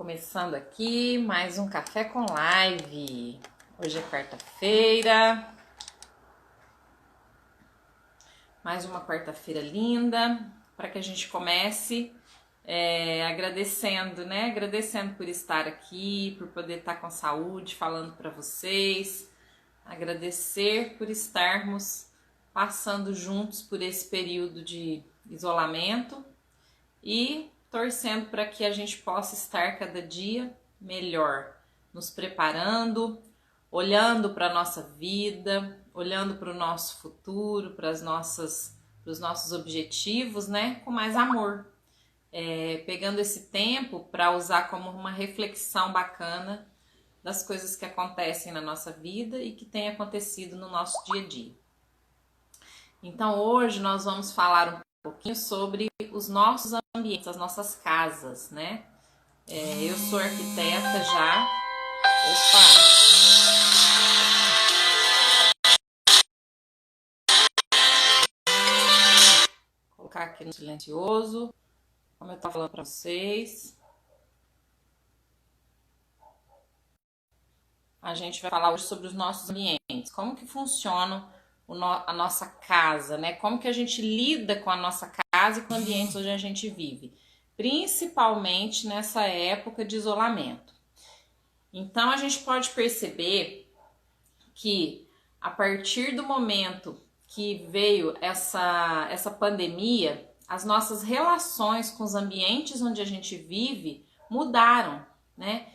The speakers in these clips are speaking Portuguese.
Começando aqui mais um Café com Live. Hoje é quarta-feira. Mais uma quarta-feira linda para que a gente comece agradecendo, né? Agradecendo por estar aqui, por poder estar com saúde, falando para vocês. Agradecer por estarmos passando juntos por esse período de isolamento e torcendo para que a gente possa estar cada dia melhor, nos preparando, olhando para a nossa vida, olhando para o nosso futuro, para os nossos objetivos, né? Com mais amor. Pegando esse tempo para usar como uma reflexão bacana das coisas que acontecem na nossa vida e que tem acontecido no nosso dia a dia. Então hoje nós vamos falar um pouquinho sobre os nossos ambientes, as nossas casas, né? Eu sou arquiteta já. Opa! Vou colocar aqui no silencioso, como eu estava falando para vocês. A gente vai falar hoje sobre os nossos ambientes, como que funciona a nossa casa, né? Como que a gente lida com a nossa casa e com o ambiente onde a gente vive, principalmente nessa época de isolamento. Então a gente pode perceber que a partir do momento que veio essa pandemia, as nossas relações com os ambientes onde a gente vive mudaram, né?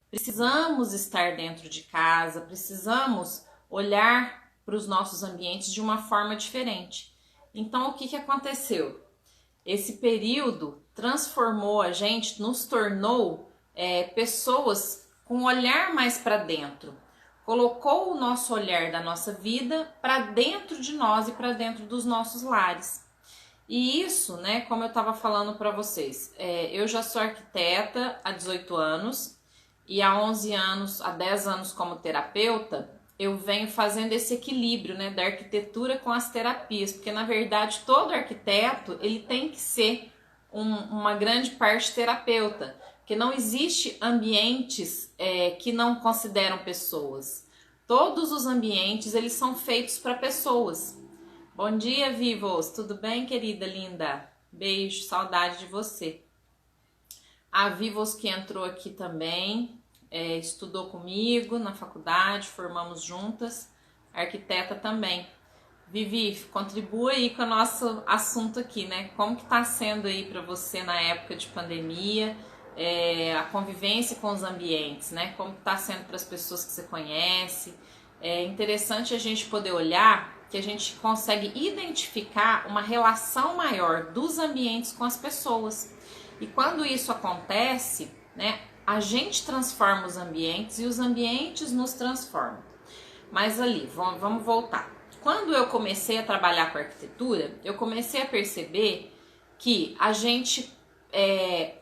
Precisamos estar dentro de casa, precisamos olhar para os nossos ambientes de uma forma diferente. Então, o que aconteceu? Esse período transformou a gente, nos tornou pessoas com um olhar mais para dentro. Colocou o nosso olhar da nossa vida para dentro de nós e para dentro dos nossos lares. E isso, né, como eu estava falando para vocês, eu já sou arquiteta há 18 anos e há 11 anos, há 10 anos como terapeuta, eu venho fazendo esse equilíbrio, né, da arquitetura com as terapias, porque na verdade todo arquiteto ele tem que ser uma grande parte terapeuta, porque não existe ambientes que não consideram pessoas. Todos os ambientes eles são feitos para pessoas. Bom dia, Vivos, tudo bem, querida linda? Beijo, saudade de você. A Vivos que entrou aqui também. Estudou comigo na faculdade, formamos juntas, arquiteta também. Vivi, contribua aí com o nosso assunto aqui, né? Como que tá sendo aí para você na época de pandemia, a convivência com os ambientes, né? Como que tá sendo para as pessoas que você conhece? É interessante a gente poder olhar que a gente consegue identificar uma relação maior dos ambientes com as pessoas. E quando isso acontece, né? A gente transforma os ambientes e os ambientes nos transformam. Mas ali, vamos voltar. Quando eu comecei a trabalhar com arquitetura, eu comecei a perceber que a gente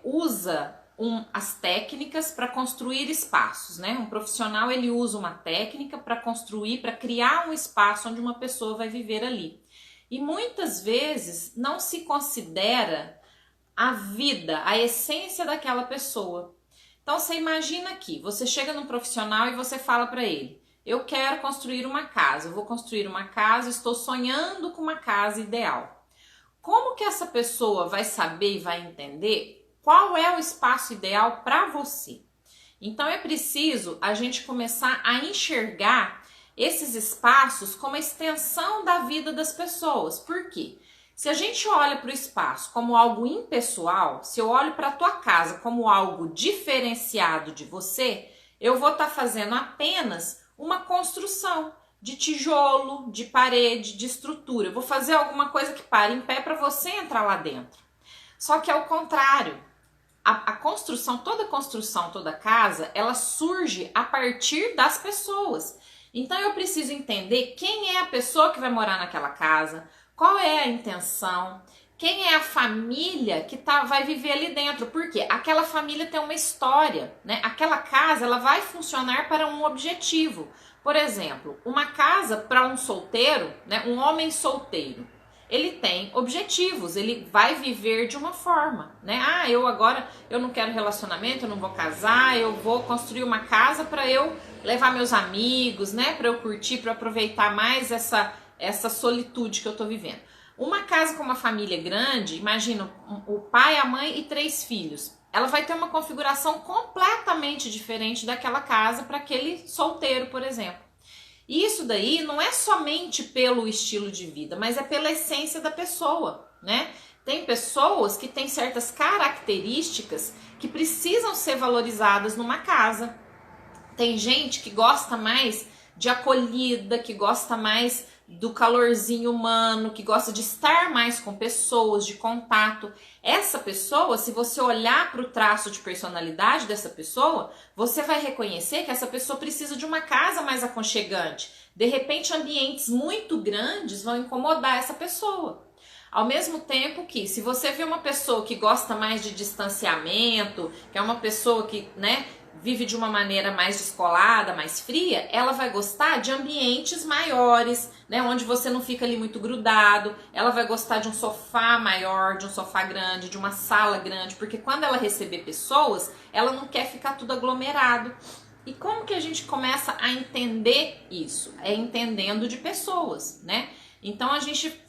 usa as técnicas para construir espaços, né? Um profissional ele usa uma técnica para construir, para criar um espaço onde uma pessoa vai viver ali. E muitas vezes não se considera a vida, a essência daquela pessoa. Então você imagina aqui, você chega num profissional e você fala para ele: eu quero construir uma casa, eu vou construir uma casa, estou sonhando com uma casa ideal. Como que essa pessoa vai saber e vai entender qual é o espaço ideal para você? Então é preciso a gente começar a enxergar esses espaços como a extensão da vida das pessoas. Por quê? Se a gente olha para o espaço como algo impessoal, se eu olho para a tua casa como algo diferenciado de você, eu vou estar fazendo apenas uma construção de tijolo, de parede, de estrutura. Eu vou fazer alguma coisa que pare em pé para você entrar lá dentro. Só que ao contrário, a construção, toda casa, ela surge a partir das pessoas. Então eu preciso entender quem é a pessoa que vai morar naquela casa, qual é a intenção, quem é a família que vai viver ali dentro, porque aquela família tem uma história, né? Aquela casa ela vai funcionar para um objetivo. Por exemplo, uma casa para um solteiro, né? Um homem solteiro, ele tem objetivos, ele vai viver de uma forma, né? Ah, eu não quero relacionamento, eu não vou casar, eu vou construir uma casa para eu levar meus amigos, né? Para eu curtir, para aproveitar mais essa solitude que eu tô vivendo. Uma casa com uma família grande, imagina o pai, a mãe e 3 filhos. Ela vai ter uma configuração completamente diferente daquela casa para aquele solteiro, por exemplo. E isso daí não é somente pelo estilo de vida, mas é pela essência da pessoa, né? Tem pessoas que têm certas características que precisam ser valorizadas numa casa. Tem gente que gosta mais de acolhida, que gosta mais do calorzinho humano, que gosta de estar mais com pessoas, de contato. Essa pessoa, se você olhar para o traço de personalidade dessa pessoa, você vai reconhecer que essa pessoa precisa de uma casa mais aconchegante. De repente, ambientes muito grandes vão incomodar essa pessoa. Ao mesmo tempo que, se você vê uma pessoa que gosta mais de distanciamento, que é uma pessoa que, né, vive de uma maneira mais descolada, mais fria, ela vai gostar de ambientes maiores, né, onde você não fica ali muito grudado. Ela vai gostar de um sofá maior, de um sofá grande, de uma sala grande, porque quando ela receber pessoas, ela não quer ficar tudo aglomerado. E como que a gente começa a entender isso? É entendendo de pessoas, né? Então a gente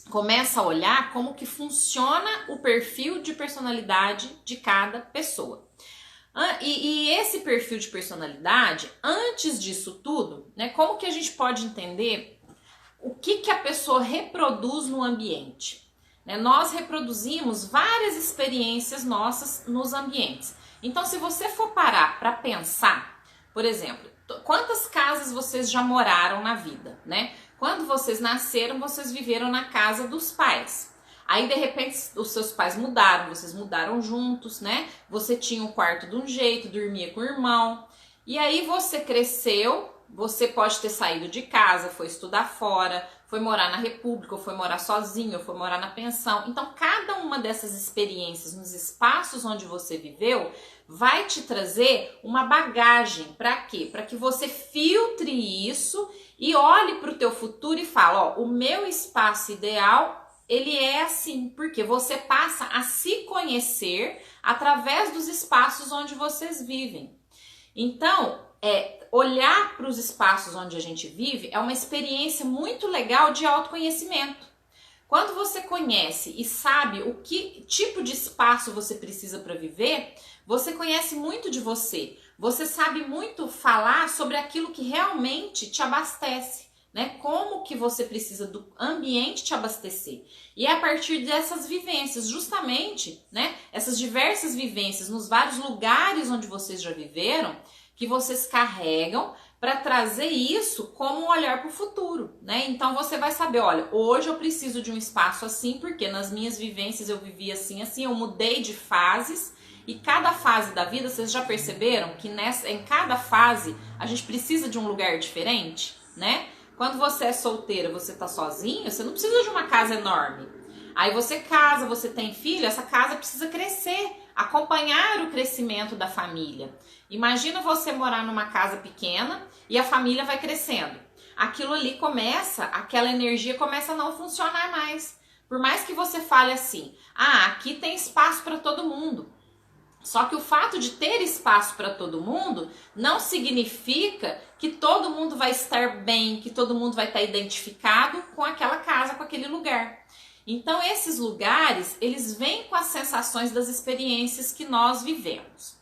começa a olhar como que funciona o perfil de personalidade de cada pessoa. E esse perfil de personalidade, antes disso tudo, né, como que a gente pode entender o que a pessoa reproduz no ambiente? Né, nós reproduzimos várias experiências nossas nos ambientes. Então, se você for parar para pensar, por exemplo, quantas casas vocês já moraram na vida, né? Quando vocês nasceram, vocês viveram na casa dos pais. Aí, de repente, os seus pais mudaram, vocês mudaram juntos, né? Você tinha um quarto de um jeito, dormia com o irmão. E aí você cresceu, você pode ter saído de casa, foi estudar fora, foi morar na república, ou foi morar sozinho, ou foi morar na pensão. Então, cada uma dessas experiências nos espaços onde você viveu vai te trazer uma bagagem. Para quê? Para que você filtre isso e olhe para o teu futuro e fale, ó, o meu espaço ideal, ele é assim, porque você passa a se conhecer através dos espaços onde vocês vivem. Então, olhar para os espaços onde a gente vive é uma experiência muito legal de autoconhecimento. Quando você conhece e sabe o que tipo de espaço você precisa para viver, você conhece muito de você. Você sabe muito falar sobre aquilo que realmente te abastece, né? Como que você precisa do ambiente te abastecer. E é a partir dessas vivências, justamente, né? Essas diversas vivências nos vários lugares onde vocês já viveram, que vocês carregam para trazer isso como um olhar para o futuro, né? Então você vai saber, olha, hoje eu preciso de um espaço assim, porque nas minhas vivências eu vivi assim, eu mudei de fases, e cada fase da vida, vocês já perceberam que em cada fase a gente precisa de um lugar diferente, né? Quando você é solteira, você tá sozinha, você não precisa de uma casa enorme. Aí você casa, você tem filho, essa casa precisa crescer, acompanhar o crescimento da família. Imagina você morar numa casa pequena e a família vai crescendo. Aquilo ali aquela energia começa a não funcionar mais. Por mais que você fale assim, aqui tem espaço para todo mundo. Só que o fato de ter espaço para todo mundo não significa que todo mundo vai estar bem, que todo mundo vai estar identificado com aquela casa, com aquele lugar. Então esses lugares, eles vêm com as sensações das experiências que nós vivemos.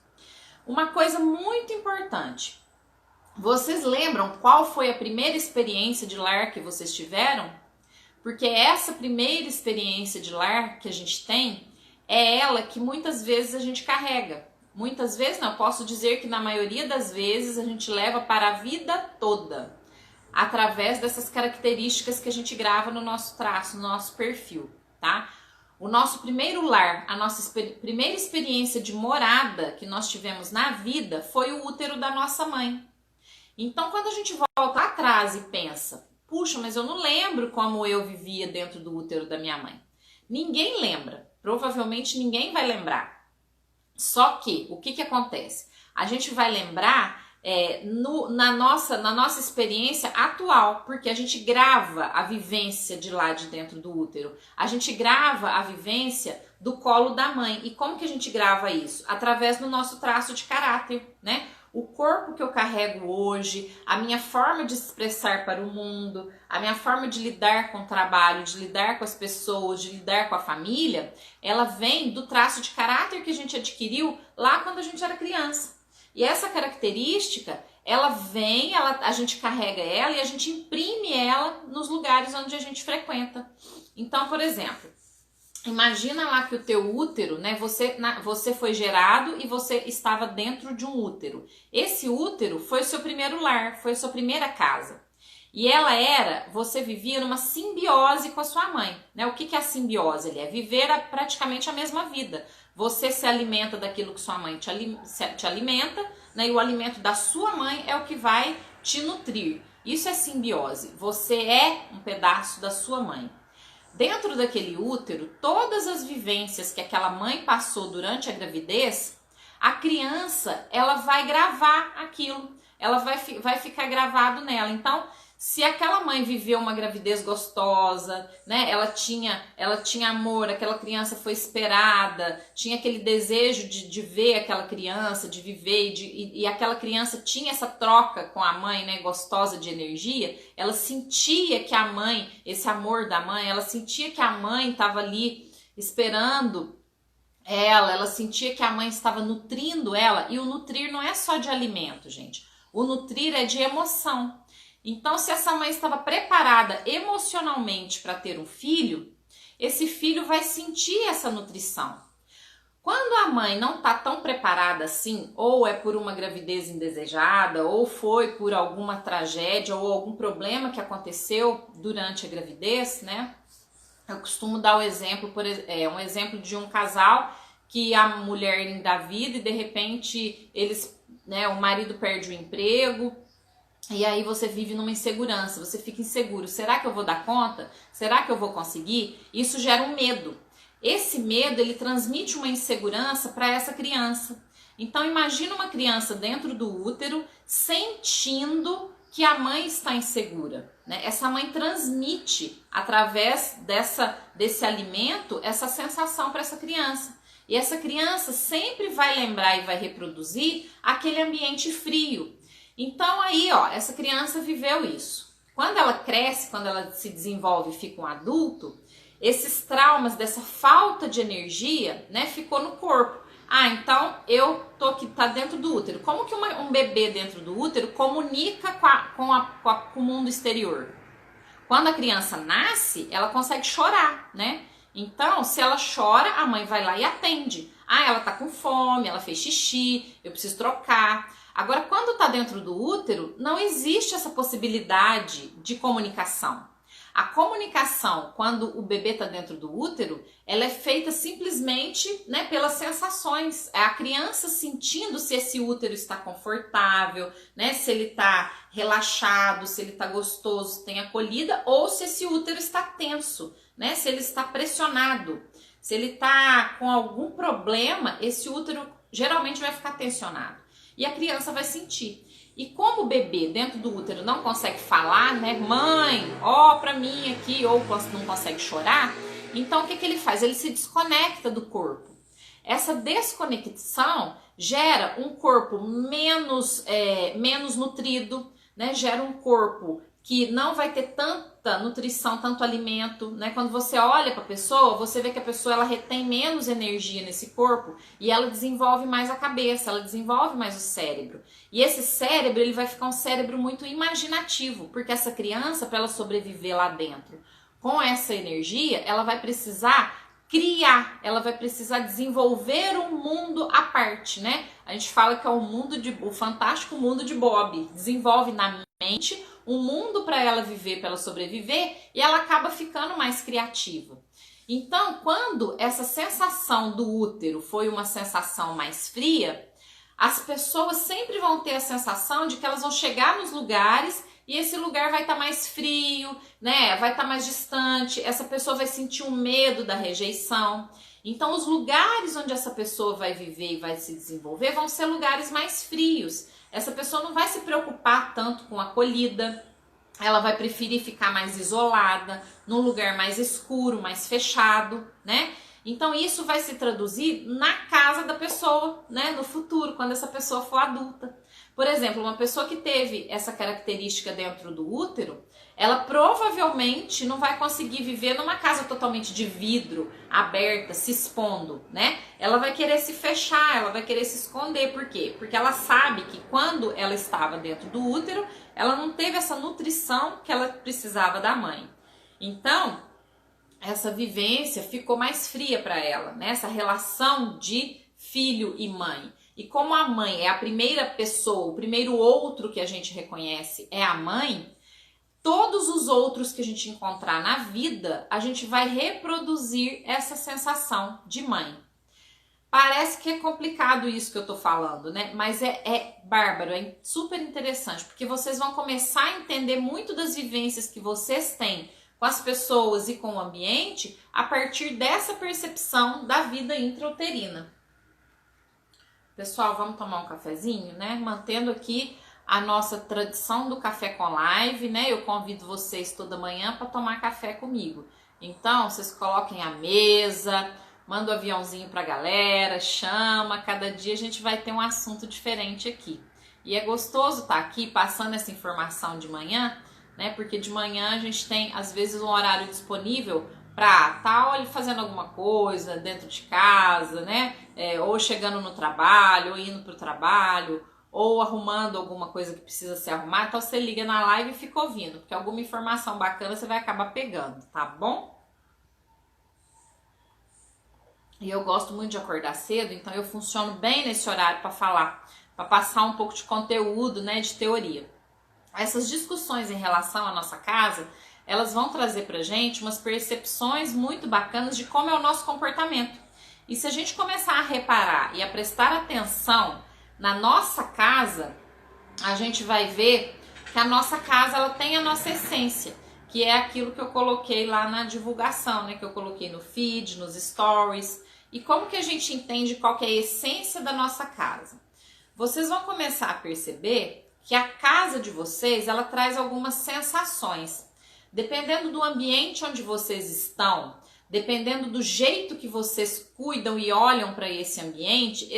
Uma coisa muito importante, vocês lembram qual foi a primeira experiência de lar que vocês tiveram? Porque essa primeira experiência de lar que a gente tem, é ela que muitas vezes a gente carrega. Muitas vezes, não, posso dizer que na maioria das vezes a gente leva para a vida toda, através dessas características que a gente grava no nosso traço, no nosso perfil, tá? O nosso primeiro lar, a nossa primeira experiência de morada que nós tivemos na vida foi o útero da nossa mãe. Então, quando a gente volta lá atrás e pensa, puxa, mas eu não lembro como eu vivia dentro do útero da minha mãe. Ninguém lembra. Provavelmente ninguém vai lembrar. Só que, o que acontece? A gente vai lembrar na nossa experiência atual, porque a gente grava a vivência de lá de dentro do útero, a gente grava a vivência do colo da mãe. E como que a gente grava isso? Através do nosso traço de caráter, né? O corpo que eu carrego hoje, a minha forma de se expressar para o mundo, a minha forma de lidar com o trabalho, de lidar com as pessoas, de lidar com a família, ela vem do traço de caráter que a gente adquiriu lá quando a gente era criança. E essa característica, ela vem, a gente carrega ela e a gente imprime ela nos lugares onde a gente frequenta. Então, por exemplo, imagina lá que o teu útero, né, você foi gerado e você estava dentro de um útero. Esse útero foi o seu primeiro lar, foi a sua primeira casa. E você vivia numa simbiose com a sua mãe, né? O que é a simbiose? Ele é viver praticamente a mesma vida. Você se alimenta daquilo que sua mãe te alimenta, né? E o alimento da sua mãe é o que vai te nutrir. Isso é simbiose. Você é um pedaço da sua mãe. Dentro daquele útero, todas as vivências que aquela mãe passou durante a gravidez, a criança, ela vai gravar aquilo, ela vai ficar gravado nela. Então, se aquela mãe viveu uma gravidez gostosa, né, ela tinha amor, aquela criança foi esperada, tinha aquele desejo de ver aquela criança, de viver, e aquela criança tinha essa troca com a mãe, né, gostosa de energia, ela sentia que a mãe, esse amor da mãe, ela sentia que a mãe estava ali esperando ela sentia que a mãe estava nutrindo ela, e o nutrir não é só de alimento, gente, o nutrir é de emoção. Então, se essa mãe estava preparada emocionalmente para ter um filho, esse filho vai sentir essa nutrição. Quando a mãe não está tão preparada assim, ou é por uma gravidez indesejada, ou foi por alguma tragédia, ou algum problema que aconteceu durante a gravidez, né? Eu costumo dar o exemplo, um exemplo de um casal que a mulher engravida e de repente o marido perde o emprego. E aí você vive numa insegurança, você fica inseguro. Será que eu vou dar conta? Será que eu vou conseguir? Isso gera um medo. Esse medo, ele transmite uma insegurança para essa criança. Então imagina uma criança dentro do útero sentindo que a mãe está insegura, né? Essa mãe transmite através desse alimento essa sensação para essa criança. E essa criança sempre vai lembrar e vai reproduzir aquele ambiente frio. Então aí, essa criança viveu isso. Quando ela cresce, quando ela se desenvolve e fica um adulto, esses traumas dessa falta de energia, né, ficou no corpo. Então eu tô aqui, tá dentro do útero. Como que um bebê dentro do útero comunica com o mundo exterior? Quando a criança nasce, ela consegue chorar, né? Então, se ela chora, a mãe vai lá e atende. Ela tá com fome, ela fez xixi, eu preciso trocar. Agora, quando tá dentro do útero, não existe essa possibilidade de comunicação. A comunicação, quando o bebê está dentro do útero, ela é feita simplesmente, né, pelas sensações. É a criança sentindo se esse útero está confortável, né, se ele está relaxado, se ele está gostoso, tem acolhida, ou se esse útero está tenso, né, se ele está pressionado. Se ele está com algum problema, esse útero geralmente vai ficar tensionado. E a criança vai sentir. E como o bebê dentro do útero não consegue falar, né? Mãe, pra mim aqui, ou não consegue chorar, então o que ele faz? Ele se desconecta do corpo. Essa desconexão gera um corpo menos nutrido, né? Gera um corpo que não vai ter tanta nutrição, tanto alimento, né? Quando você olha para a pessoa, você vê que a pessoa ela retém menos energia nesse corpo e ela desenvolve mais a cabeça, ela desenvolve mais o cérebro. E esse cérebro, ele vai ficar um cérebro muito imaginativo, porque essa criança, para ela sobreviver lá dentro, com essa energia, ela vai precisar criar, ela vai precisar desenvolver um mundo à parte, né? A gente fala que é o fantástico mundo de Bob. Desenvolve na mente um mundo para ela viver, para ela sobreviver, e ela acaba ficando mais criativa. Então, quando essa sensação do útero foi uma sensação mais fria, as pessoas sempre vão ter a sensação de que elas vão chegar nos lugares e esse lugar vai estar mais frio, né? Vai estar mais distante, essa pessoa vai sentir um medo da rejeição. Então, os lugares onde essa pessoa vai viver e vai se desenvolver vão ser lugares mais frios. Essa pessoa não vai se preocupar tanto com a acolhida, ela vai preferir ficar mais isolada, num lugar mais escuro, mais fechado, né? Então, isso vai se traduzir na casa da pessoa, né? No futuro, quando essa pessoa for adulta. Por exemplo, uma pessoa que teve essa característica dentro do útero, ela provavelmente não vai conseguir viver numa casa totalmente de vidro, aberta, se expondo, né? Ela vai querer se fechar, ela vai querer se esconder. Por quê? Porque ela sabe que quando ela estava dentro do útero, ela não teve essa nutrição que ela precisava da mãe. Então, essa vivência ficou mais fria para ela, né? Essa relação de filho e mãe. E como a mãe é a primeira pessoa, o primeiro outro que a gente reconhece é a mãe, todos os outros que a gente encontrar na vida, a gente vai reproduzir essa sensação de mãe. Parece que é complicado isso que eu tô falando, né? Mas é bárbaro, é super interessante, porque vocês vão começar a entender muito das vivências que vocês têm com as pessoas e com o ambiente a partir dessa percepção da vida intrauterina. Pessoal, vamos tomar um cafezinho, né? Mantendo aqui a nossa tradição do café com live, né? Eu convido vocês toda manhã para tomar café comigo. Então, vocês coloquem a mesa, manda o aviãozinho pra galera, chama. Cada dia a gente vai ter um assunto diferente aqui. E é gostoso estar aqui passando essa informação de manhã, né? Porque de manhã a gente tem, às vezes, um horário disponível para estar fazendo alguma coisa dentro de casa, né? Ou chegando no trabalho, ou indo para o trabalho, ou arrumando alguma coisa que precisa ser arrumada. Então você liga na live e fica ouvindo, porque alguma informação bacana você vai acabar pegando, tá bom? E eu gosto muito de acordar cedo, então eu funciono bem nesse horário para falar, para passar um pouco de conteúdo, né, de teoria. Essas discussões em relação à nossa casa, elas vão trazer pra gente umas percepções muito bacanas de como é o nosso comportamento. E se a gente começar a reparar e a prestar atenção na nossa casa, a gente vai ver que a nossa casa ela tem a nossa essência, que é aquilo que eu coloquei lá na divulgação, né? Que eu coloquei no feed, nos stories. E como que a gente entende qual que é a essência da nossa casa? Vocês vão começar a perceber que a casa de vocês, ela traz algumas sensações. Dependendo do ambiente onde vocês estão, dependendo do jeito que vocês cuidam e olham para esse ambiente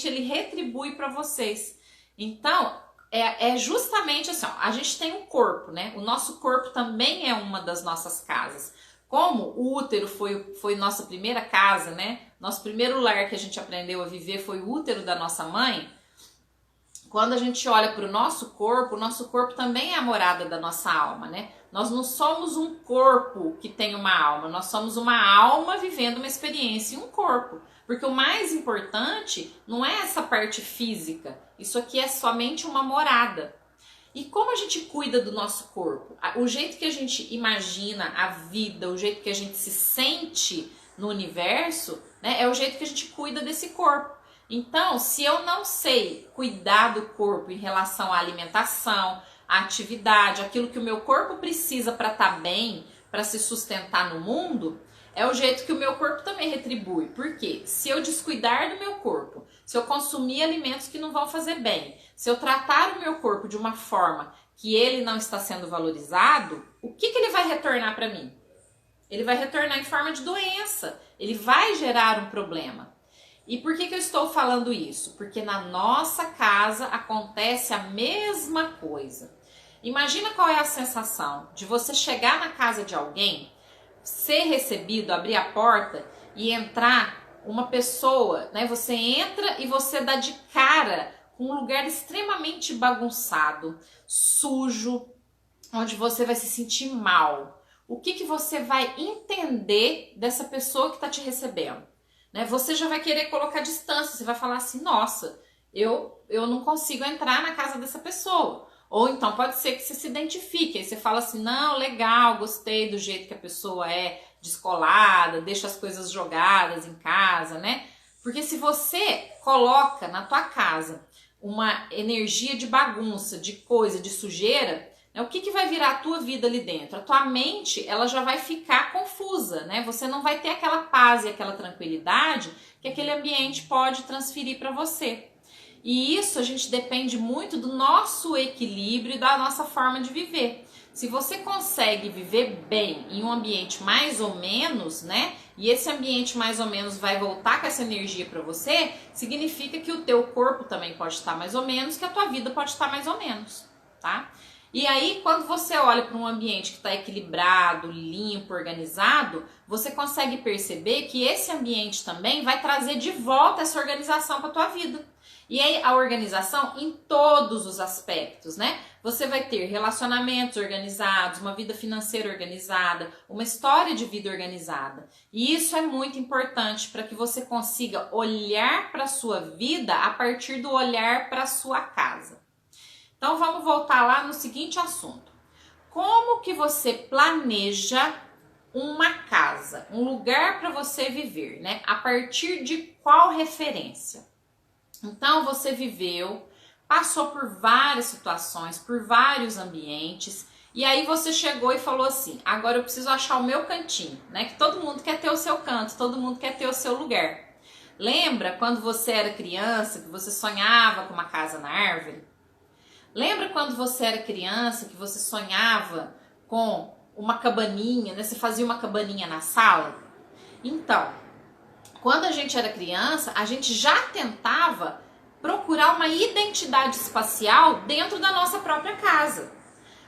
ele retribui para vocês. Então, é justamente assim, ó, a gente tem um corpo, né? O nosso corpo também é uma das nossas casas. Como o útero foi nossa primeira casa, né? Nosso primeiro lar que a gente aprendeu a viver foi o útero da nossa mãe. Quando a gente olha para o nosso corpo também é a morada da nossa alma, né? Nós não somos um corpo que tem uma alma, nós somos uma alma vivendo uma experiência em um corpo. Porque o mais importante não é essa parte física, isso aqui é somente uma morada. E como a gente cuida do nosso corpo? O jeito que a gente imagina a vida, o jeito que a gente se sente no universo, né, é o jeito que a gente cuida desse corpo. Então, se eu não sei cuidar do corpo em relação à alimentação, à atividade, aquilo que o meu corpo precisa para estar bem, para se sustentar no mundo, é o jeito que o meu corpo também retribui. Por quê? Se eu descuidar do meu corpo, se eu consumir alimentos que não vão fazer bem, se eu tratar o meu corpo de uma forma que ele não está sendo valorizado, o que ele vai retornar para mim? Ele vai retornar em forma de doença, ele vai gerar um problema. E por que eu estou falando isso? Porque na nossa casa acontece a mesma coisa. Imagina qual é a sensação de você chegar na casa de alguém, ser recebido, abrir a porta e entrar uma pessoa, né? Você entra e você dá de cara com um lugar extremamente bagunçado, sujo, onde você vai se sentir mal. O que você vai entender dessa pessoa que está te recebendo? Né? Você já vai querer colocar distância, você vai falar assim, nossa, eu não consigo entrar na casa dessa pessoa. Ou então pode ser que você se identifique, aí você fala assim, não, legal, gostei do jeito que a pessoa é descolada, deixa as coisas jogadas em casa, né? Porque se você coloca na tua casa uma energia de bagunça, de coisa, de sujeira, O que vai virar a tua vida ali dentro? A tua mente, ela já vai ficar confusa, né? Você não vai ter aquela paz e aquela tranquilidade que aquele ambiente pode transferir para você. E isso a gente depende muito do nosso equilíbrio e da nossa forma de viver. Se você consegue viver bem em um ambiente mais ou menos, né? E esse ambiente mais ou menos vai voltar com essa energia para você, significa que o teu corpo também pode estar mais ou menos, que a tua vida pode estar mais ou menos, tá? E aí, quando você olha para um ambiente que está equilibrado, limpo, organizado, você consegue perceber que esse ambiente também vai trazer de volta essa organização para a tua vida. E aí, a organização em todos os aspectos, né? Você vai ter relacionamentos organizados, uma vida financeira organizada, uma história de vida organizada. E isso é muito importante para que você consiga olhar para a sua vida a partir do olhar para a sua casa. Então vamos voltar lá no seguinte assunto. Como que você planeja uma casa, um lugar para você viver, né? A partir de qual referência? Então você viveu, passou por várias situações, por vários ambientes, e aí você chegou e falou assim: agora eu preciso achar o meu cantinho, né? Que todo mundo quer ter o seu canto, todo mundo quer ter o seu lugar. Lembra quando você era criança, que você sonhava com uma casa na árvore? Lembra quando você era criança que você sonhava com uma cabaninha, né? Você fazia uma cabaninha na sala? Então, quando a gente era criança, a gente já tentava procurar uma identidade espacial dentro da nossa própria casa.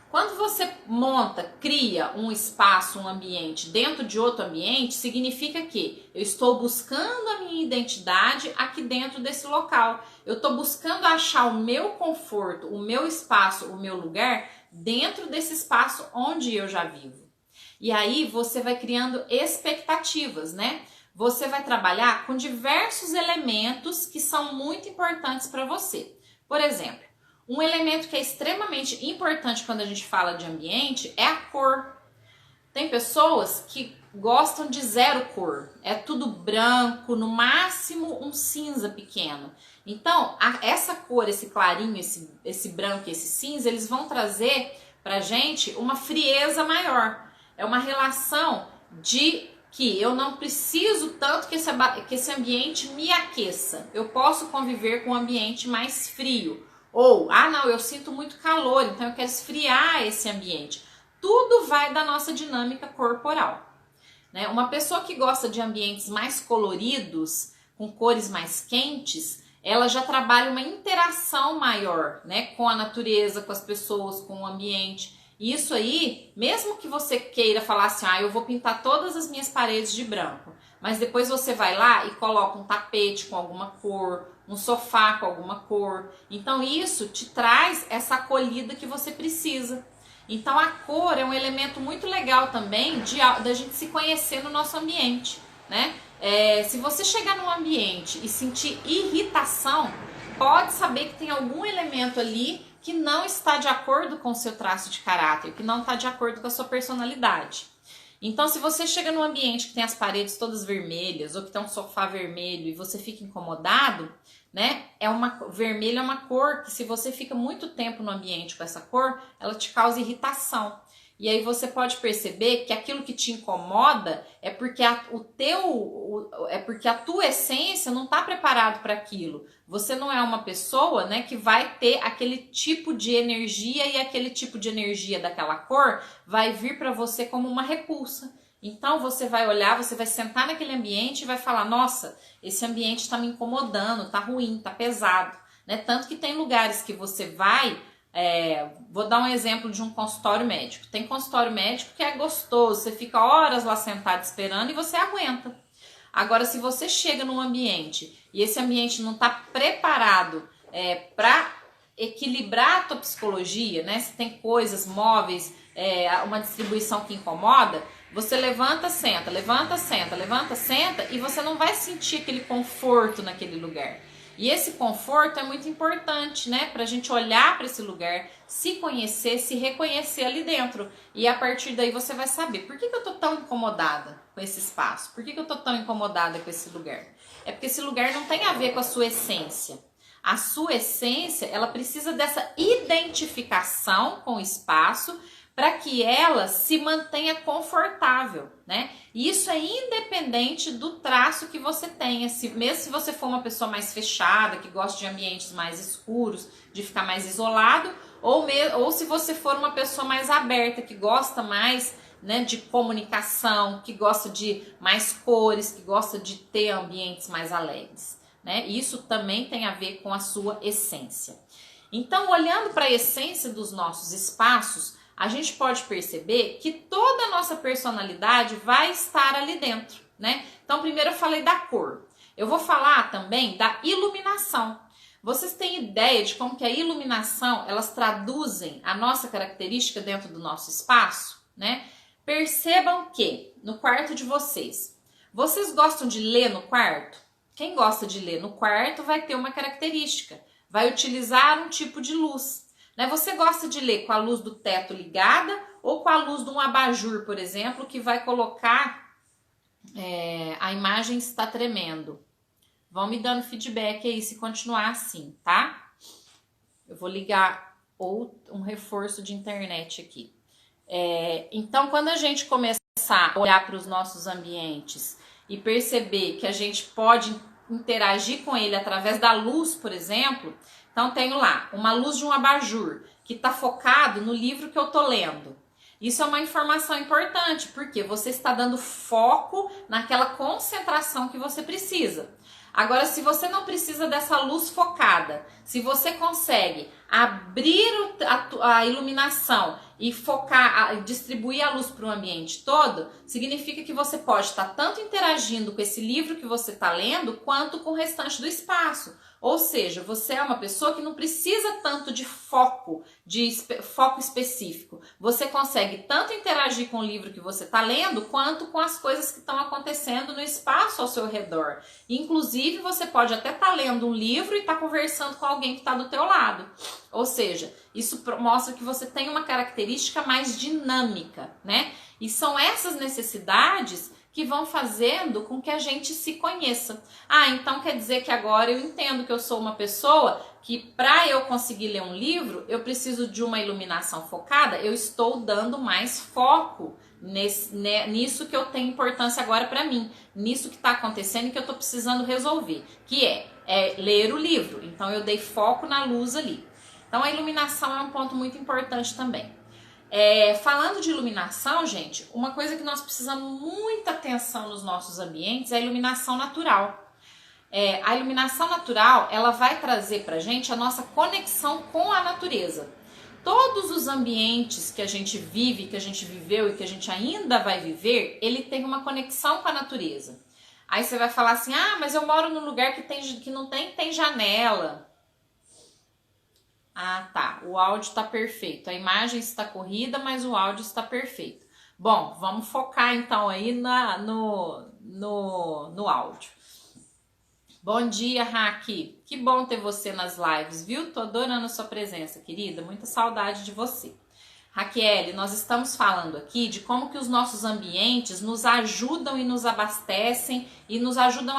Quando você monta, cria um espaço, um ambiente dentro de outro ambiente, significa que eu estou buscando a minha identidade aqui dentro desse local. Eu estou buscando achar o meu conforto, o meu espaço, o meu lugar dentro desse espaço onde eu já vivo. E aí você vai criando expectativas, né? Você vai trabalhar com diversos elementos que são muito importantes para você. Por exemplo, um elemento que é extremamente importante quando a gente fala de ambiente é a cor. Tem pessoas que gostam de zero cor, é tudo branco, no máximo um cinza pequeno. Então, essa cor, esse clarinho, esse branco e esse cinza, eles vão trazer pra gente uma frieza maior. É uma relação de que eu não preciso tanto que esse ambiente me aqueça. Eu posso conviver com um ambiente mais frio. Ou, não, eu sinto muito calor, então eu quero esfriar esse ambiente. Tudo vai da nossa dinâmica corporal, né? Uma pessoa que gosta de ambientes mais coloridos, com cores mais quentes, ela já trabalha uma interação maior, né? Com a natureza, com as pessoas, com o ambiente. E isso aí, mesmo que você queira falar assim, eu vou pintar todas as minhas paredes de branco, mas depois você vai lá e coloca um tapete com alguma cor, um sofá com alguma cor. Então isso te traz essa acolhida que você precisa. Então a cor é um elemento muito legal também da gente se conhecer no nosso ambiente, né? Se você chegar num ambiente e sentir irritação, pode saber que tem algum elemento ali que não está de acordo com o seu traço de caráter, que não está de acordo com a sua personalidade. Então, se você chega num ambiente que tem as paredes todas vermelhas, ou que tem um sofá vermelho e você fica incomodado, né? Vermelho é uma cor que, se você fica muito tempo no ambiente com essa cor, ela te causa irritação. E aí você pode perceber que aquilo que te incomoda é porque a tua essência não está preparado para aquilo. Você não é uma pessoa, né, que vai ter aquele tipo de energia, e aquele tipo de energia daquela cor vai vir para você como uma repulsa. Então você vai olhar, você vai sentar naquele ambiente e vai falar: nossa, esse ambiente está me incomodando, tá ruim, tá pesado, né? Tanto que tem lugares que você vai. Vou dar um exemplo de um consultório médico. Tem consultório médico que é gostoso, você fica horas lá sentado esperando e você aguenta. Agora, se você chega num ambiente e esse ambiente não está preparado para equilibrar a tua psicologia, né? Se tem coisas, móveis, uma distribuição que incomoda, você levanta, senta, levanta, senta, levanta, senta, e você não vai sentir aquele conforto naquele lugar. E esse conforto é muito importante, né? Pra gente olhar para esse lugar, se conhecer, se reconhecer ali dentro. E a partir daí você vai saber: por que eu tô tão incomodada com esse espaço? Por que eu tô tão incomodada com esse lugar? É porque esse lugar não tem a ver com a sua essência. A sua essência, ela precisa dessa identificação com o espaço para que ela se mantenha confortável, né? E isso é independente do traço que você tenha. Mesmo se você for uma pessoa mais fechada, que gosta de ambientes mais escuros, de ficar mais isolado, ou se você for uma pessoa mais aberta, que gosta mais, né, de comunicação, que gosta de mais cores, que gosta de ter ambientes mais alegres, né? Isso também tem a ver com a sua essência. Então, olhando para a essência dos nossos espaços, a gente pode perceber que toda a nossa personalidade vai estar ali dentro, né? Então, primeiro eu falei da cor. Eu vou falar também da iluminação. Vocês têm ideia de como que a iluminação, elas traduzem a nossa característica dentro do nosso espaço, né? Percebam que no quarto de vocês gostam de ler no quarto? Quem gosta de ler no quarto vai ter uma característica, vai utilizar um tipo de luz. Né? Você gosta de ler com a luz do teto ligada ou com a luz de um abajur, por exemplo, que vai colocar a imagem está tremendo. Vão me dando feedback aí se continuar assim, tá? Eu vou ligar um reforço de internet aqui. Então, quando a gente começar a olhar para os nossos ambientes e perceber que a gente pode interagir com ele através da luz, por exemplo, então tenho lá uma luz de um abajur que está focado no livro que eu estou lendo. Isso é uma informação importante, porque você está dando foco naquela concentração que você precisa. Agora, se você não precisa dessa luz focada, se você consegue abrir a iluminação e focar, distribuir a luz para o ambiente todo, significa que você pode estar tanto interagindo com esse livro que você está lendo, quanto com o restante do espaço. Ou seja, você é uma pessoa que não precisa tanto de foco específico. Você consegue tanto interagir com o livro que você está lendo, quanto com as coisas que estão acontecendo no espaço ao seu redor. Inclusive, você pode até estar lendo um livro e estar conversando com alguém que está do teu lado. Ou seja, isso mostra que você tem uma característica mais dinâmica, né? E são essas necessidades que vão fazendo com que a gente se conheça. Então quer dizer que agora eu entendo que eu sou uma pessoa que, para eu conseguir ler um livro, eu preciso de uma iluminação focada. Eu estou dando mais foco nisso que eu tenho importância agora para mim, nisso que está acontecendo e que eu estou precisando resolver, que é ler o livro. Então eu dei foco na luz ali. Então a iluminação é um ponto muito importante também. Falando de iluminação, gente, uma coisa que nós precisamos muita atenção nos nossos ambientes é a iluminação natural. A iluminação natural, ela vai trazer pra gente a nossa conexão com a natureza. Todos os ambientes que a gente vive, que a gente viveu e que a gente ainda vai viver, ele tem uma conexão com a natureza. Aí você vai falar assim, mas eu moro num lugar que não tem janela. Tá, o áudio está perfeito, a imagem está corrida, mas o áudio está perfeito. Bom, vamos focar então aí no áudio. Bom dia, Raque, que bom ter você nas lives, viu? Tô adorando a sua presença, querida, muita saudade de você. Raquel, nós estamos falando aqui de como que os nossos ambientes nos ajudam e nos abastecem e nos ajudam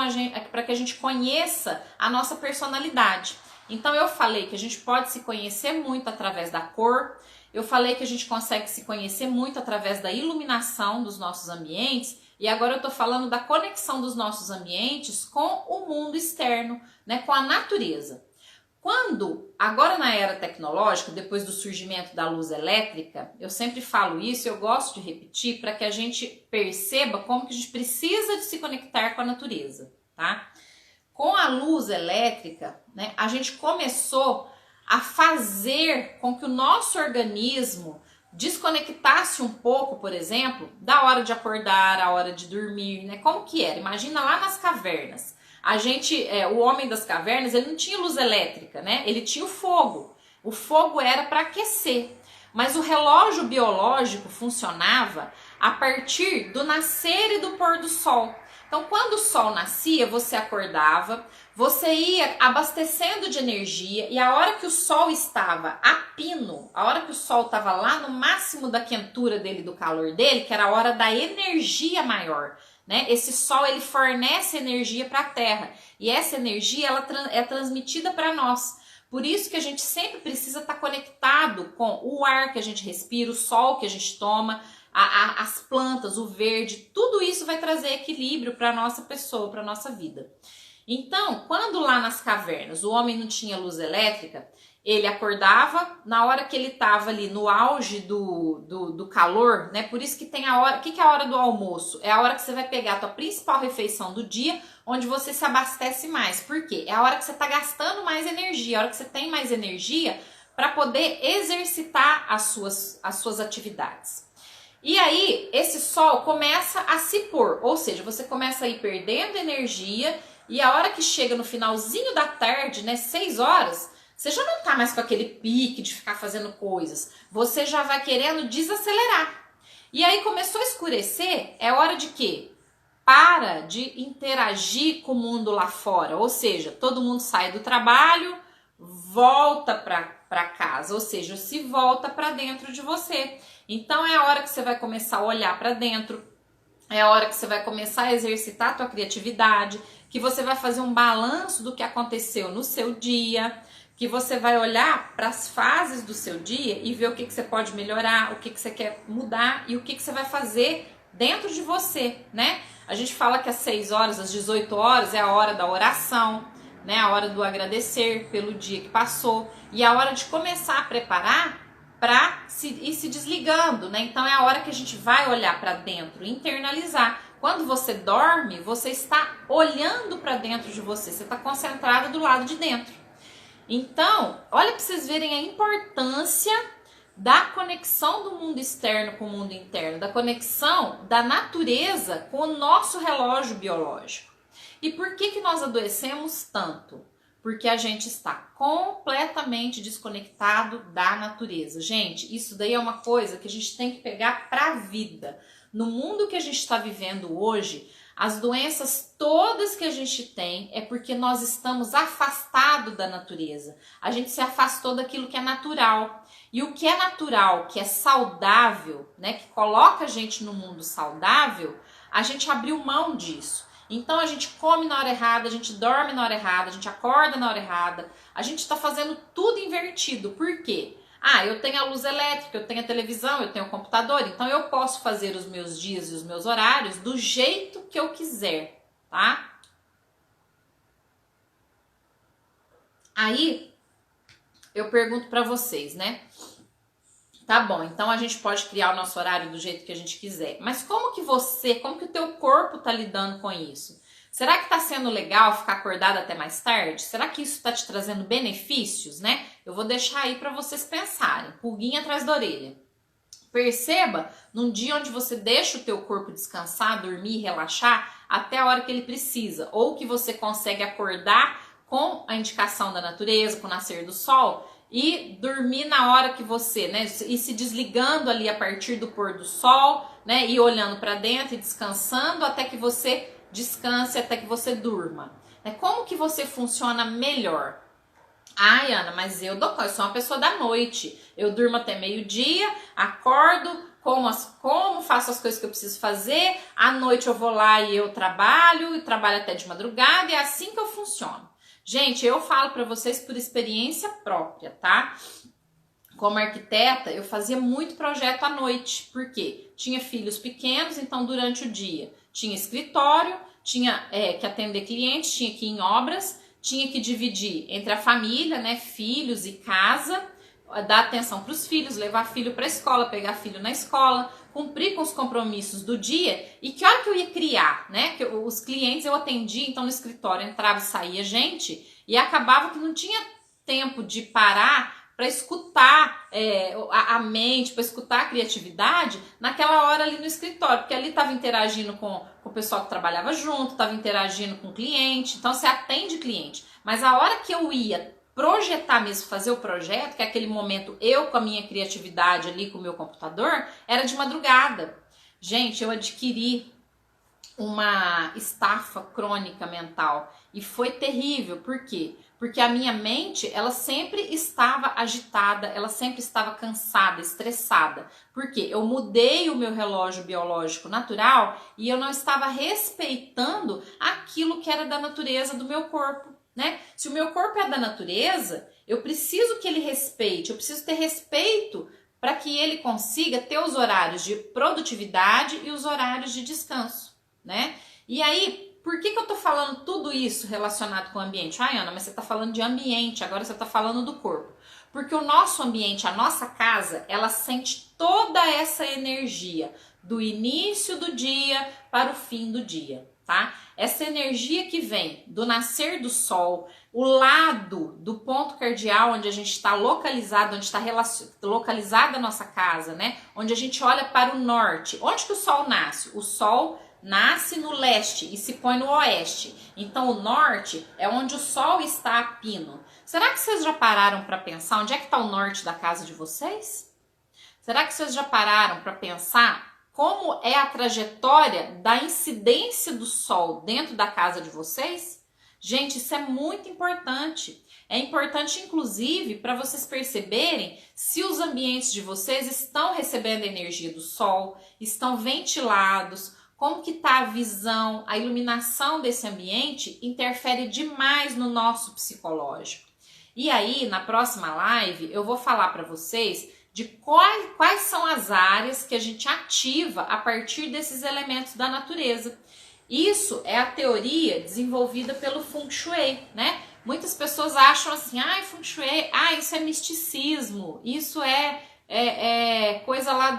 para que a gente conheça a nossa personalidade. Então eu falei que a gente pode se conhecer muito através da cor, eu falei que a gente consegue se conhecer muito através da iluminação dos nossos ambientes, e agora eu estou falando da conexão dos nossos ambientes com o mundo externo, né, com a natureza. Agora na era tecnológica, depois do surgimento da luz elétrica, eu sempre falo isso, eu gosto de repetir para que a gente perceba como que a gente precisa de se conectar com a natureza, tá? Com a luz elétrica, né, a gente começou a fazer com que o nosso organismo desconectasse um pouco, por exemplo, da hora de acordar, a hora de dormir, né? Como que era? Imagina lá nas cavernas. O homem das cavernas, ele não tinha luz elétrica, né? Ele tinha o fogo. O fogo era para aquecer. Mas o relógio biológico funcionava a partir do nascer e do pôr do sol. Então, quando o sol nascia, você acordava, você ia abastecendo de energia e a hora que o sol estava a pino, a hora que o sol estava lá no máximo da quentura dele, do calor dele, que era a hora da energia maior, né? Esse sol, ele fornece energia para a Terra, e essa energia ela é transmitida para nós. Por isso que a gente sempre precisa estar conectado com o ar que a gente respira, o sol que a gente toma, as plantas, o verde, tudo isso vai trazer equilíbrio para a nossa pessoa, para a nossa vida. Então, quando lá nas cavernas o homem não tinha luz elétrica, ele acordava, na hora que ele estava ali no auge do calor, né? Por isso que tem a hora, o que é a hora do almoço? É a hora que você vai pegar a tua principal refeição do dia, onde você se abastece mais. Por quê? É a hora que você está gastando mais energia, a hora que você tem mais energia para poder exercitar as suas atividades. E aí, esse sol começa a se pôr, ou seja, você começa a ir perdendo energia, e a hora que chega no finalzinho da tarde, né, 6 horas, você já não tá mais com aquele pique de ficar fazendo coisas, você já vai querendo desacelerar. E aí começou a escurecer, é hora de quê? Para de interagir com o mundo lá fora, ou seja, todo mundo sai do trabalho, volta para casa, ou seja, se volta para dentro de você. Então é a hora que você vai começar a olhar para dentro, é a hora que você vai começar a exercitar a tua criatividade, que você vai fazer um balanço do que aconteceu no seu dia, que você vai olhar para as fases do seu dia e ver o que você pode melhorar, o que você quer mudar e o que você vai fazer dentro de você, né? A gente fala que às 6 horas, às 18 horas é a hora da oração, né? A hora do agradecer pelo dia que passou e a hora de começar a preparar para ir se desligando, né? Então é a hora que a gente vai olhar para dentro, internalizar. Quando você dorme, você está olhando para dentro de você, você está concentrado do lado de dentro. Então, olha para vocês verem a importância da conexão do mundo externo com o mundo interno, da conexão da natureza com o nosso relógio biológico. E por que nós adoecemos tanto? Porque a gente está completamente desconectado da natureza. Gente, isso daí é uma coisa que a gente tem que pegar para a vida. No mundo que a gente está vivendo hoje, as doenças todas que a gente tem é porque nós estamos afastados da natureza. A gente se afastou daquilo que é natural. E o que é natural, que é saudável, né, que coloca a gente no mundo saudável, a gente abriu mão disso. Então a gente come na hora errada, a gente dorme na hora errada, a gente acorda na hora errada, a gente está fazendo tudo invertido. Por quê? Ah, eu tenho a luz elétrica, eu tenho a televisão, eu tenho o computador, então eu posso fazer os meus dias e os meus horários do jeito que eu quiser, tá? Aí eu pergunto para vocês, né? Tá bom, então a gente pode criar o nosso horário do jeito que a gente quiser. Mas como que o teu corpo tá lidando com isso? Será que tá sendo legal ficar acordado até mais tarde? Será que isso tá te trazendo benefícios, né? Eu vou deixar aí para vocês pensarem. Pulguinha atrás da orelha. Perceba num dia onde você deixa o teu corpo descansar, dormir, relaxar até a hora que ele precisa. Ou que você consegue acordar com a indicação da natureza, com o nascer do sol, e dormir na hora que você, né, e se desligando ali a partir do pôr do sol, né, e olhando para dentro e descansando até que você descanse, até que você durma. Como que você funciona melhor? Ai, Ana, mas eu sou uma pessoa da noite. Eu durmo até meio-dia, acordo, como faço as coisas que eu preciso fazer, à noite eu vou lá e eu trabalho, e trabalho até de madrugada, e é assim que eu funciono. Gente, eu falo para vocês por experiência própria, tá? Como arquiteta, eu fazia muito projeto à noite, porque tinha filhos pequenos, então durante o dia tinha escritório, tinha que atender clientes, tinha que ir em obras, tinha que dividir entre a família, né, filhos e casa, dar atenção para os filhos, levar filho para a escola, pegar filho na escola, cumprir com os compromissos do dia. E que hora que eu ia criar, né? Que os clientes eu atendia, então no escritório entrava e saía gente, e acabava que não tinha tempo de parar para escutar a mente, para escutar a criatividade naquela hora ali no escritório, porque ali estava interagindo com o pessoal que trabalhava junto, estava interagindo com o cliente, então você atende cliente. Mas a hora que eu ia projetar mesmo, fazer o projeto, que é aquele momento eu com a minha criatividade ali com o meu computador, era de madrugada. Gente, eu adquiri uma estafa crônica mental e foi terrível. Por quê? Porque a minha mente, ela sempre estava agitada, ela sempre estava cansada, estressada. Porque eu mudei o meu relógio biológico natural e eu não estava respeitando aquilo que era da natureza do meu corpo, né? Se o meu corpo é da natureza, eu preciso que ele respeite, eu preciso ter respeito para que ele consiga ter os horários de produtividade e os horários de descanso, né? E aí, por que eu tô falando tudo isso relacionado com o ambiente? Ai, Ana, mas você tá falando de ambiente, agora você tá falando do corpo. Porque o nosso ambiente, a nossa casa, ela sente toda essa energia do início do dia para o fim do dia, tá? Essa energia que vem do nascer do sol, o lado do ponto cardial onde a gente está localizado, onde está localizada a nossa casa, né? Onde a gente olha para o norte. Onde que o sol nasce? O sol nasce no leste e se põe no oeste. Então o norte é onde o sol está a pino. Será que vocês já pararam para pensar onde é que está o norte da casa de vocês? Será que vocês já pararam para pensar como é a trajetória da incidência do sol dentro da casa de vocês? Gente, isso é muito importante. É importante, inclusive, para vocês perceberem se os ambientes de vocês estão recebendo energia do sol, estão ventilados, como que tá a visão, a iluminação desse ambiente interfere demais no nosso psicológico. E aí, na próxima live, eu vou falar para vocês de quais são as áreas que a gente ativa a partir desses elementos da natureza. Isso é a teoria desenvolvida pelo Feng Shui, né? Muitas pessoas acham assim, Feng Shui, isso é misticismo, isso é coisa lá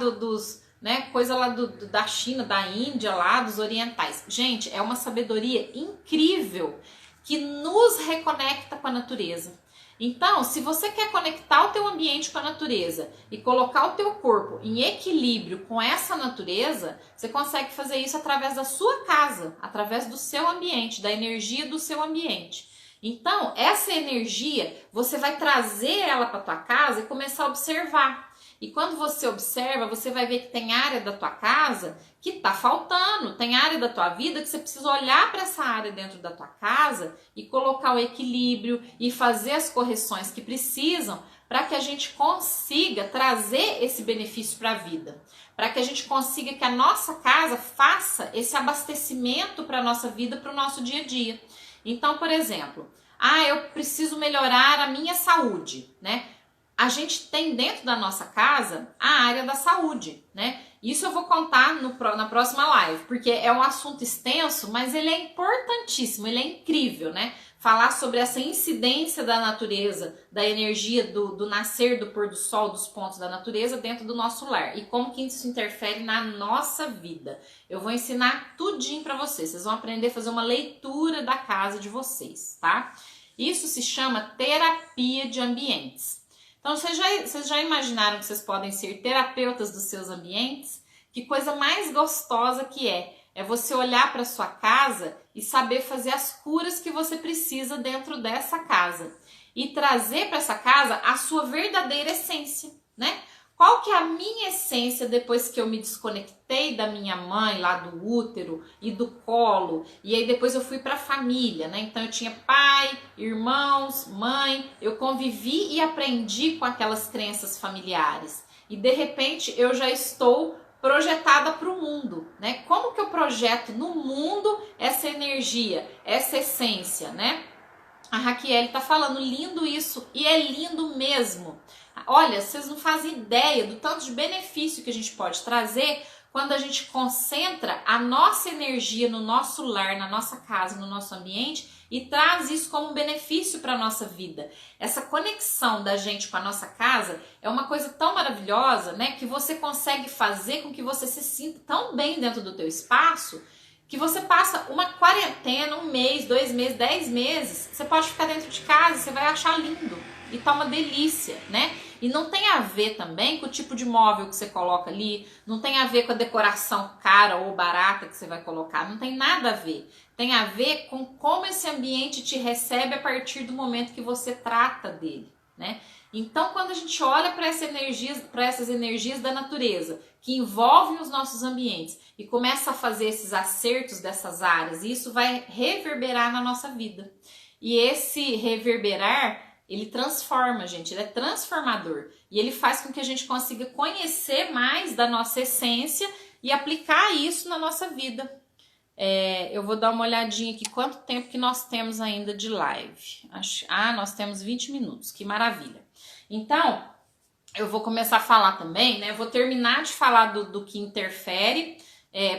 coisa lá da China, da Índia, lá dos orientais. Gente, é uma sabedoria incrível que nos reconecta com a natureza. Então, se você quer conectar o teu ambiente com a natureza e colocar o teu corpo em equilíbrio com essa natureza, você consegue fazer isso através da sua casa, através do seu ambiente, da energia do seu ambiente. Então, essa energia, você vai trazer ela para tua casa e começar a observar. E quando você observa, você vai ver que tem área da tua casa que tá faltando, tem área da tua vida que você precisa olhar para essa área dentro da tua casa e colocar o equilíbrio e fazer as correções que precisam para que a gente consiga trazer esse benefício para a vida, para que a gente consiga que a nossa casa faça esse abastecimento para a nossa vida, para o nosso dia a dia. Então, por exemplo, eu preciso melhorar a minha saúde, né? A gente tem dentro da nossa casa a área da saúde, né? Isso eu vou contar na próxima live, porque é um assunto extenso, mas ele é importantíssimo, ele é incrível, né? Falar sobre essa incidência da natureza, da energia do nascer, do pôr do sol, dos pontos da natureza dentro do nosso lar e como que isso interfere na nossa vida. Eu vou ensinar tudinho para vocês, vocês vão aprender a fazer uma leitura da casa de vocês, tá? Isso se chama terapia de ambientes. Então, vocês já imaginaram que vocês podem ser terapeutas dos seus ambientes? Que coisa mais gostosa que é você olhar para sua casa e saber fazer as curas que você precisa dentro dessa casa. E trazer para essa casa a sua verdadeira essência, né? Qual que é a minha essência depois que eu me desconectei da minha mãe, lá do útero e do colo, e aí depois eu fui para a família, né? Então eu tinha pai, irmãos, mãe, eu convivi e aprendi com aquelas crenças familiares. E de repente eu já estou projetada para o mundo, né? Como que eu projeto no mundo essa energia, essa essência, né? A Raquel tá falando lindo isso, e é lindo mesmo. Olha, vocês não fazem ideia do tanto de benefício que a gente pode trazer quando a gente concentra a nossa energia no nosso lar, na nossa casa, no nosso ambiente e traz isso como um benefício para a nossa vida. Essa conexão da gente com a nossa casa é uma coisa tão maravilhosa, né, que você consegue fazer com que você se sinta tão bem dentro do teu espaço que você passa uma quarentena, 1 mês, 2 meses, 10 meses, você pode ficar dentro de casa, você vai achar lindo e tá uma delícia, né? E não tem a ver também com o tipo de móvel que você coloca ali, não tem a ver com a decoração cara ou barata que você vai colocar, não tem nada a ver. Tem a ver com como esse ambiente te recebe a partir do momento que você trata dele, né? Então, quando a gente olha para essas energias da natureza que envolvem os nossos ambientes e começa a fazer esses acertos dessas áreas, isso vai reverberar na nossa vida. E esse reverberar, ele transforma, gente, ele é transformador. E ele faz com que a gente consiga conhecer mais da nossa essência e aplicar isso na nossa vida. Eu vou dar uma olhadinha aqui, quanto tempo que nós temos ainda de live. Nós temos 20 minutos, que maravilha. Então, eu vou começar a falar também, né? Eu vou terminar de falar do que interfere.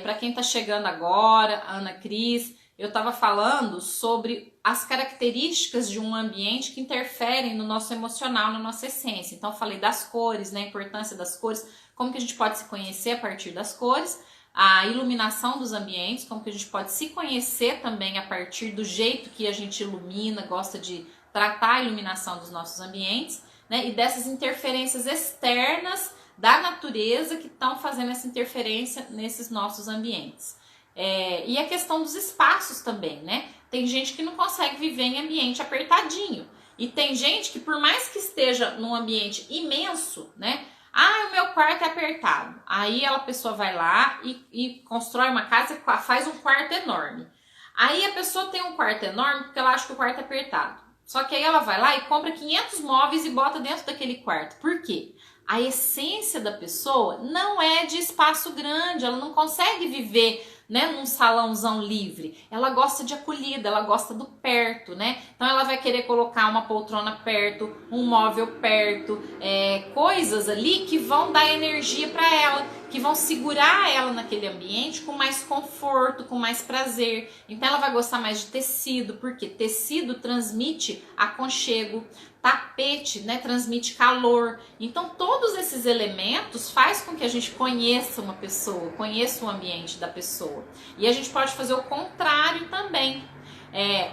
Para quem tá chegando agora, Ana Cris, eu tava falando sobre as características de um ambiente que interferem no nosso emocional, na nossa essência. Então, eu falei das cores, né? A importância das cores, como que a gente pode se conhecer a partir das cores, a iluminação dos ambientes, como que a gente pode se conhecer também a partir do jeito que a gente ilumina, gosta de tratar a iluminação dos nossos ambientes, né? E dessas interferências externas da natureza que estão fazendo essa interferência nesses nossos ambientes. E a questão dos espaços também, né? Tem gente que não consegue viver em ambiente apertadinho. E tem gente que, por mais que esteja num ambiente imenso, né? O meu quarto é apertado. Aí a pessoa vai lá e constrói uma casa e faz um quarto enorme. Aí a pessoa tem um quarto enorme porque ela acha que o quarto é apertado. Só que aí ela vai lá e compra 500 móveis e bota dentro daquele quarto. Por quê? A essência da pessoa não é de espaço grande, ela não consegue viver, né, num salãozão livre. Ela gosta de acolhida, ela gosta do perto, né? Então ela vai querer colocar uma poltrona perto, um móvel perto, coisas ali que vão dar energia para ela, que vão segurar ela naquele ambiente com mais conforto, com mais prazer. Então ela vai gostar mais de tecido, porque tecido transmite aconchego, tapete, né, transmite calor. Então todos esses elementos faz com que a gente conheça uma pessoa, conheça o ambiente da pessoa. E a gente pode fazer o contrário também.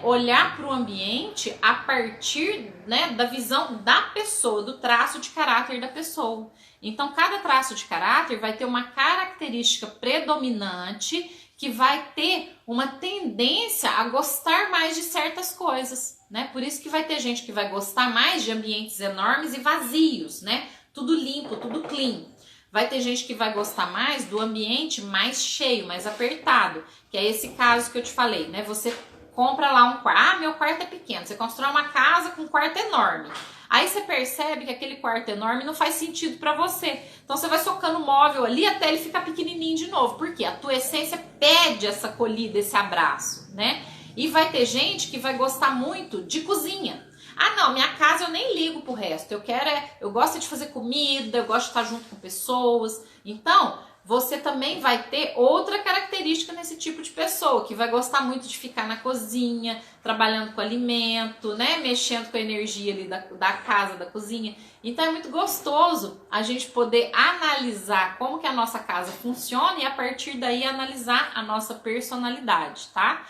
Olhar para o ambiente a partir, né, da visão da pessoa, do traço de caráter da pessoa. Então, cada traço de caráter vai ter uma característica predominante que vai ter uma tendência a gostar mais de certas coisas, né? Por isso que vai ter gente que vai gostar mais de ambientes enormes e vazios, né? Tudo limpo, tudo clean. Vai ter gente que vai gostar mais do ambiente mais cheio, mais apertado, que é esse caso que eu te falei, né? Você compra lá um quarto, meu quarto é pequeno, você constrói uma casa com um quarto enorme. Aí você percebe que aquele quarto enorme não faz sentido para você. Então você vai socando o móvel ali até ele ficar pequenininho de novo. Por quê? A tua essência pede essa acolhida, esse abraço, né? E vai ter gente que vai gostar muito de cozinha. Não, minha casa eu nem ligo pro resto. Eu gosto de fazer comida, eu gosto de estar junto com pessoas. Então, você também vai ter outra característica nesse tipo de pessoa, que vai gostar muito de ficar na cozinha, trabalhando com alimento, né? Mexendo com a energia ali da casa, da cozinha. Então é muito gostoso a gente poder analisar como que a nossa casa funciona e a partir daí analisar a nossa personalidade, tá?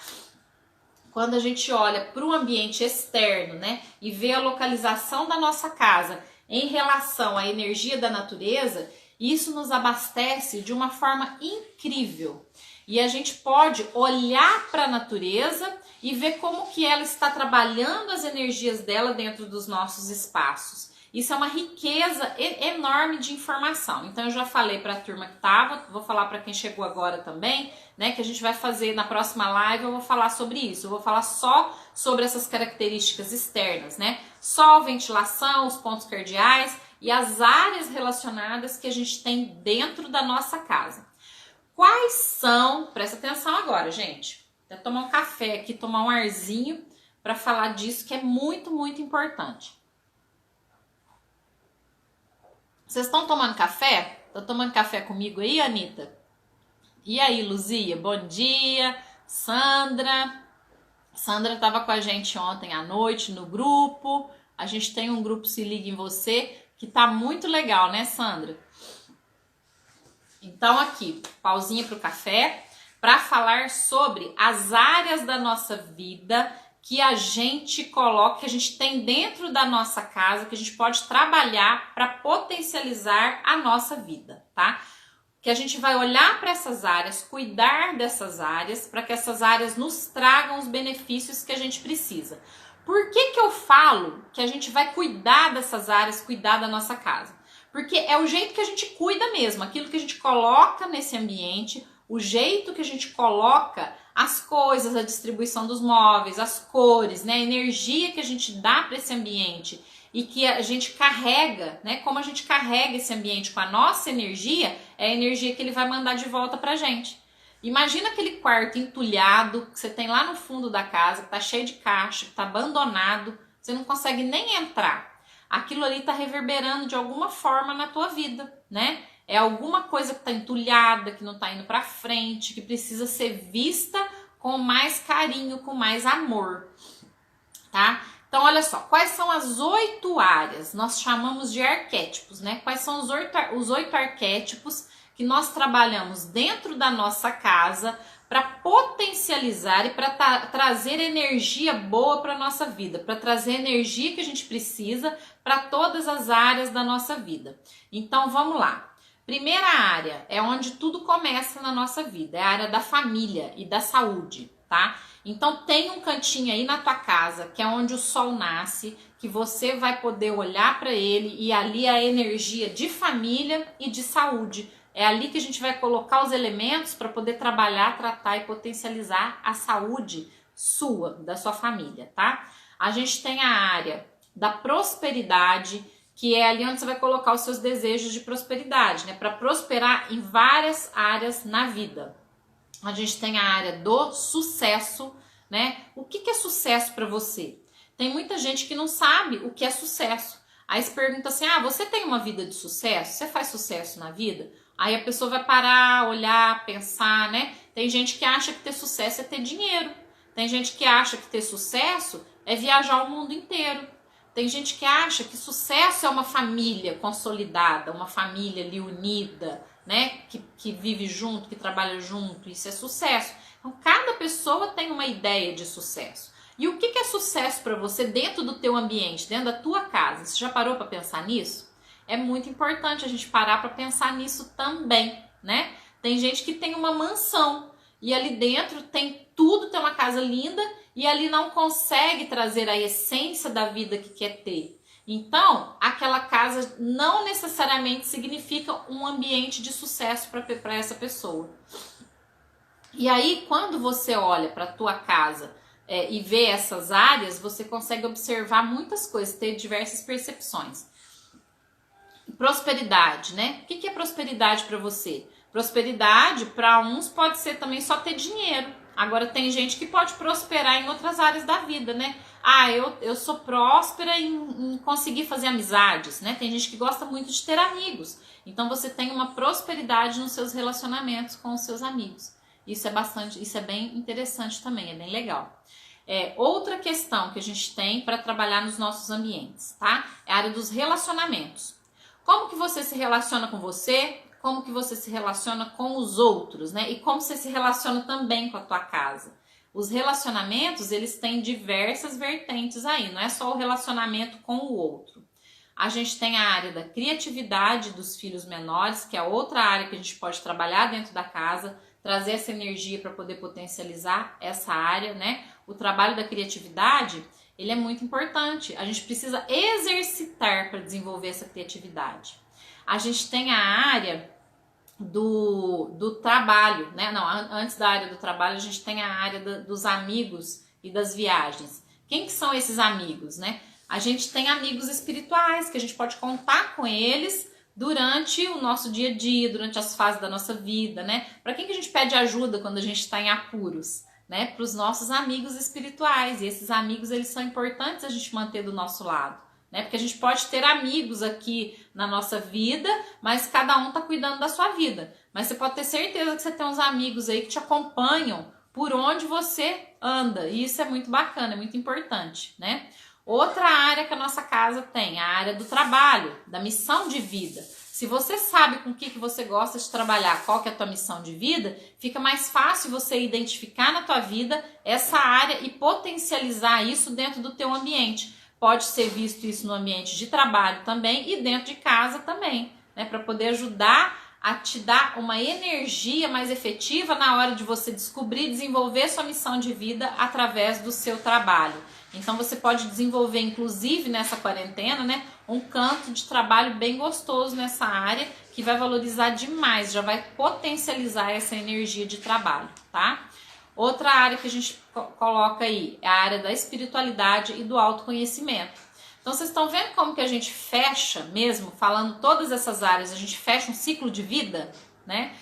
Quando a gente olha para o ambiente externo, né, e vê a localização da nossa casa em relação à energia da natureza, isso nos abastece de uma forma incrível. E a gente pode olhar para a natureza e ver como que ela está trabalhando as energias dela dentro dos nossos espaços. Isso é uma riqueza enorme de informação. Então eu já falei para a turma que estava, vou falar para quem chegou agora também, né, que a gente vai fazer na próxima live, eu vou falar sobre isso. Eu vou falar só sobre essas características externas, né? Sol, ventilação, os pontos cardeais e as áreas relacionadas que a gente tem dentro da nossa casa. Quais são, presta atenção agora, gente. Vou tomar um café aqui, tomar um arzinho para falar disso que é muito, muito importante. Vocês estão tomando café? Estão tomando café comigo aí, Anitta? E aí, Luzia? Bom dia. Sandra. Sandra estava com a gente ontem à noite no grupo. A gente tem um grupo Se Liga em Você que tá muito legal, né, Sandra? Então aqui, pausinha para o café, para falar sobre as áreas da nossa vida que a gente coloca, que a gente tem dentro da nossa casa, que a gente pode trabalhar para potencializar a nossa vida, tá? Que a gente vai olhar para essas áreas, cuidar dessas áreas, para que essas áreas nos tragam os benefícios que a gente precisa. Por que eu falo que a gente vai cuidar dessas áreas, cuidar da nossa casa? Porque é o jeito que a gente cuida mesmo, aquilo que a gente coloca nesse ambiente, o jeito que a gente coloca as coisas, a distribuição dos móveis, as cores, né? A energia que a gente dá para esse ambiente e que a gente carrega, né? Como a gente carrega esse ambiente com a nossa energia, é a energia que ele vai mandar de volta pra gente. Imagina aquele quarto entulhado que você tem lá no fundo da casa, que tá cheio de caixa, que tá abandonado, você não consegue nem entrar. Aquilo ali tá reverberando de alguma forma na tua vida, né? É alguma coisa que tá entulhada, que não tá indo pra frente, que precisa ser vista com mais carinho, com mais amor, tá? Então, olha só, quais são as 8 áreas? Nós chamamos de arquétipos, né? Quais são os 8 arquétipos que nós trabalhamos dentro da nossa casa para potencializar e para trazer energia boa para a nossa vida, para trazer energia que a gente precisa para todas as áreas da nossa vida. Então, vamos lá. Primeira área é onde tudo começa na nossa vida, é a área da família e da saúde, tá? Então tem um cantinho aí na tua casa, que é onde o sol nasce, que você vai poder olhar para ele e ali a energia de família e de saúde. É ali que a gente vai colocar os elementos para poder trabalhar, tratar e potencializar a saúde sua, da sua família, tá? A gente tem a área da prosperidade, que é ali onde você vai colocar os seus desejos de prosperidade, né? Para prosperar em várias áreas na vida. A gente tem a área do sucesso, né? O que é sucesso para você? Tem muita gente que não sabe o que é sucesso. Aí se pergunta assim, você tem uma vida de sucesso? Você faz sucesso na vida? Aí a pessoa vai parar, olhar, pensar, né? Tem gente que acha que ter sucesso é ter dinheiro. Tem gente que acha que ter sucesso é viajar o mundo inteiro. Tem gente que acha que sucesso é uma família consolidada, uma família ali unida, né? Que vive junto, que trabalha junto, isso é sucesso. Então, cada pessoa tem uma ideia de sucesso. E o que é sucesso para você dentro do teu ambiente, dentro da tua casa? Você já parou para pensar nisso? É muito importante a gente parar para pensar nisso também, né? Tem gente que tem uma mansão e ali dentro tem tudo, tem uma casa linda e ali não consegue trazer a essência da vida que quer ter. Então, aquela casa não necessariamente significa um ambiente de sucesso para essa pessoa. E aí, quando você olha para a tua casa e vê essas áreas, você consegue observar muitas coisas, ter diversas percepções. Prosperidade, né? O que é prosperidade para você? Prosperidade, para uns, pode ser também só ter dinheiro. Agora, tem gente que pode prosperar em outras áreas da vida, né? Eu sou próspera em conseguir fazer amizades, né? Tem gente que gosta muito de ter amigos. Então, você tem uma prosperidade nos seus relacionamentos com os seus amigos. Isso é bem interessante também, é bem legal. Outra questão que a gente tem para trabalhar nos nossos ambientes, tá? É a área dos relacionamentos. Como que você se relaciona com você? Como que você se relaciona com os outros, né? E como você se relaciona também com a tua casa. Os relacionamentos, eles têm diversas vertentes aí, não é só o relacionamento com o outro. A gente tem a área da criatividade dos filhos menores, que é outra área que a gente pode trabalhar dentro da casa, trazer essa energia para poder potencializar essa área, né? O trabalho da criatividade, ele é muito importante. A gente precisa exercitar para desenvolver essa criatividade. A gente tem a área do trabalho, né? Não, antes da área do trabalho, a gente tem a área dos amigos e das viagens. Quem que são esses amigos, né? A gente tem amigos espirituais, que a gente pode contar com eles durante o nosso dia a dia, durante as fases da nossa vida, né? Para quem que a gente pede ajuda quando a gente está em apuros? Né, para os nossos amigos espirituais. E esses amigos, eles são importantes a gente manter do nosso lado, né? Porque a gente pode ter amigos aqui na nossa vida, mas cada um tá cuidando da sua vida. Mas você pode ter certeza que você tem uns amigos aí que te acompanham por onde você anda. E isso é muito bacana, é muito importante, né? Outra área que a nossa casa tem, a área do trabalho, da missão de vida. Se você sabe com o que você gosta de trabalhar, qual que é a tua missão de vida, fica mais fácil você identificar na tua vida essa área e potencializar isso dentro do teu ambiente. Pode ser visto isso no ambiente de trabalho também e dentro de casa também, né? Para poder ajudar a te dar uma energia mais efetiva na hora de você descobrir e desenvolver sua missão de vida através do seu trabalho. Então você pode desenvolver, inclusive nessa quarentena, né, um canto de trabalho bem gostoso nessa área, que vai valorizar demais, já vai potencializar essa energia de trabalho, tá? Outra área que a gente coloca aí é a área da espiritualidade e do autoconhecimento. Então vocês estão vendo como que a gente fecha mesmo, falando todas essas áreas, a gente fecha um ciclo de vida, né?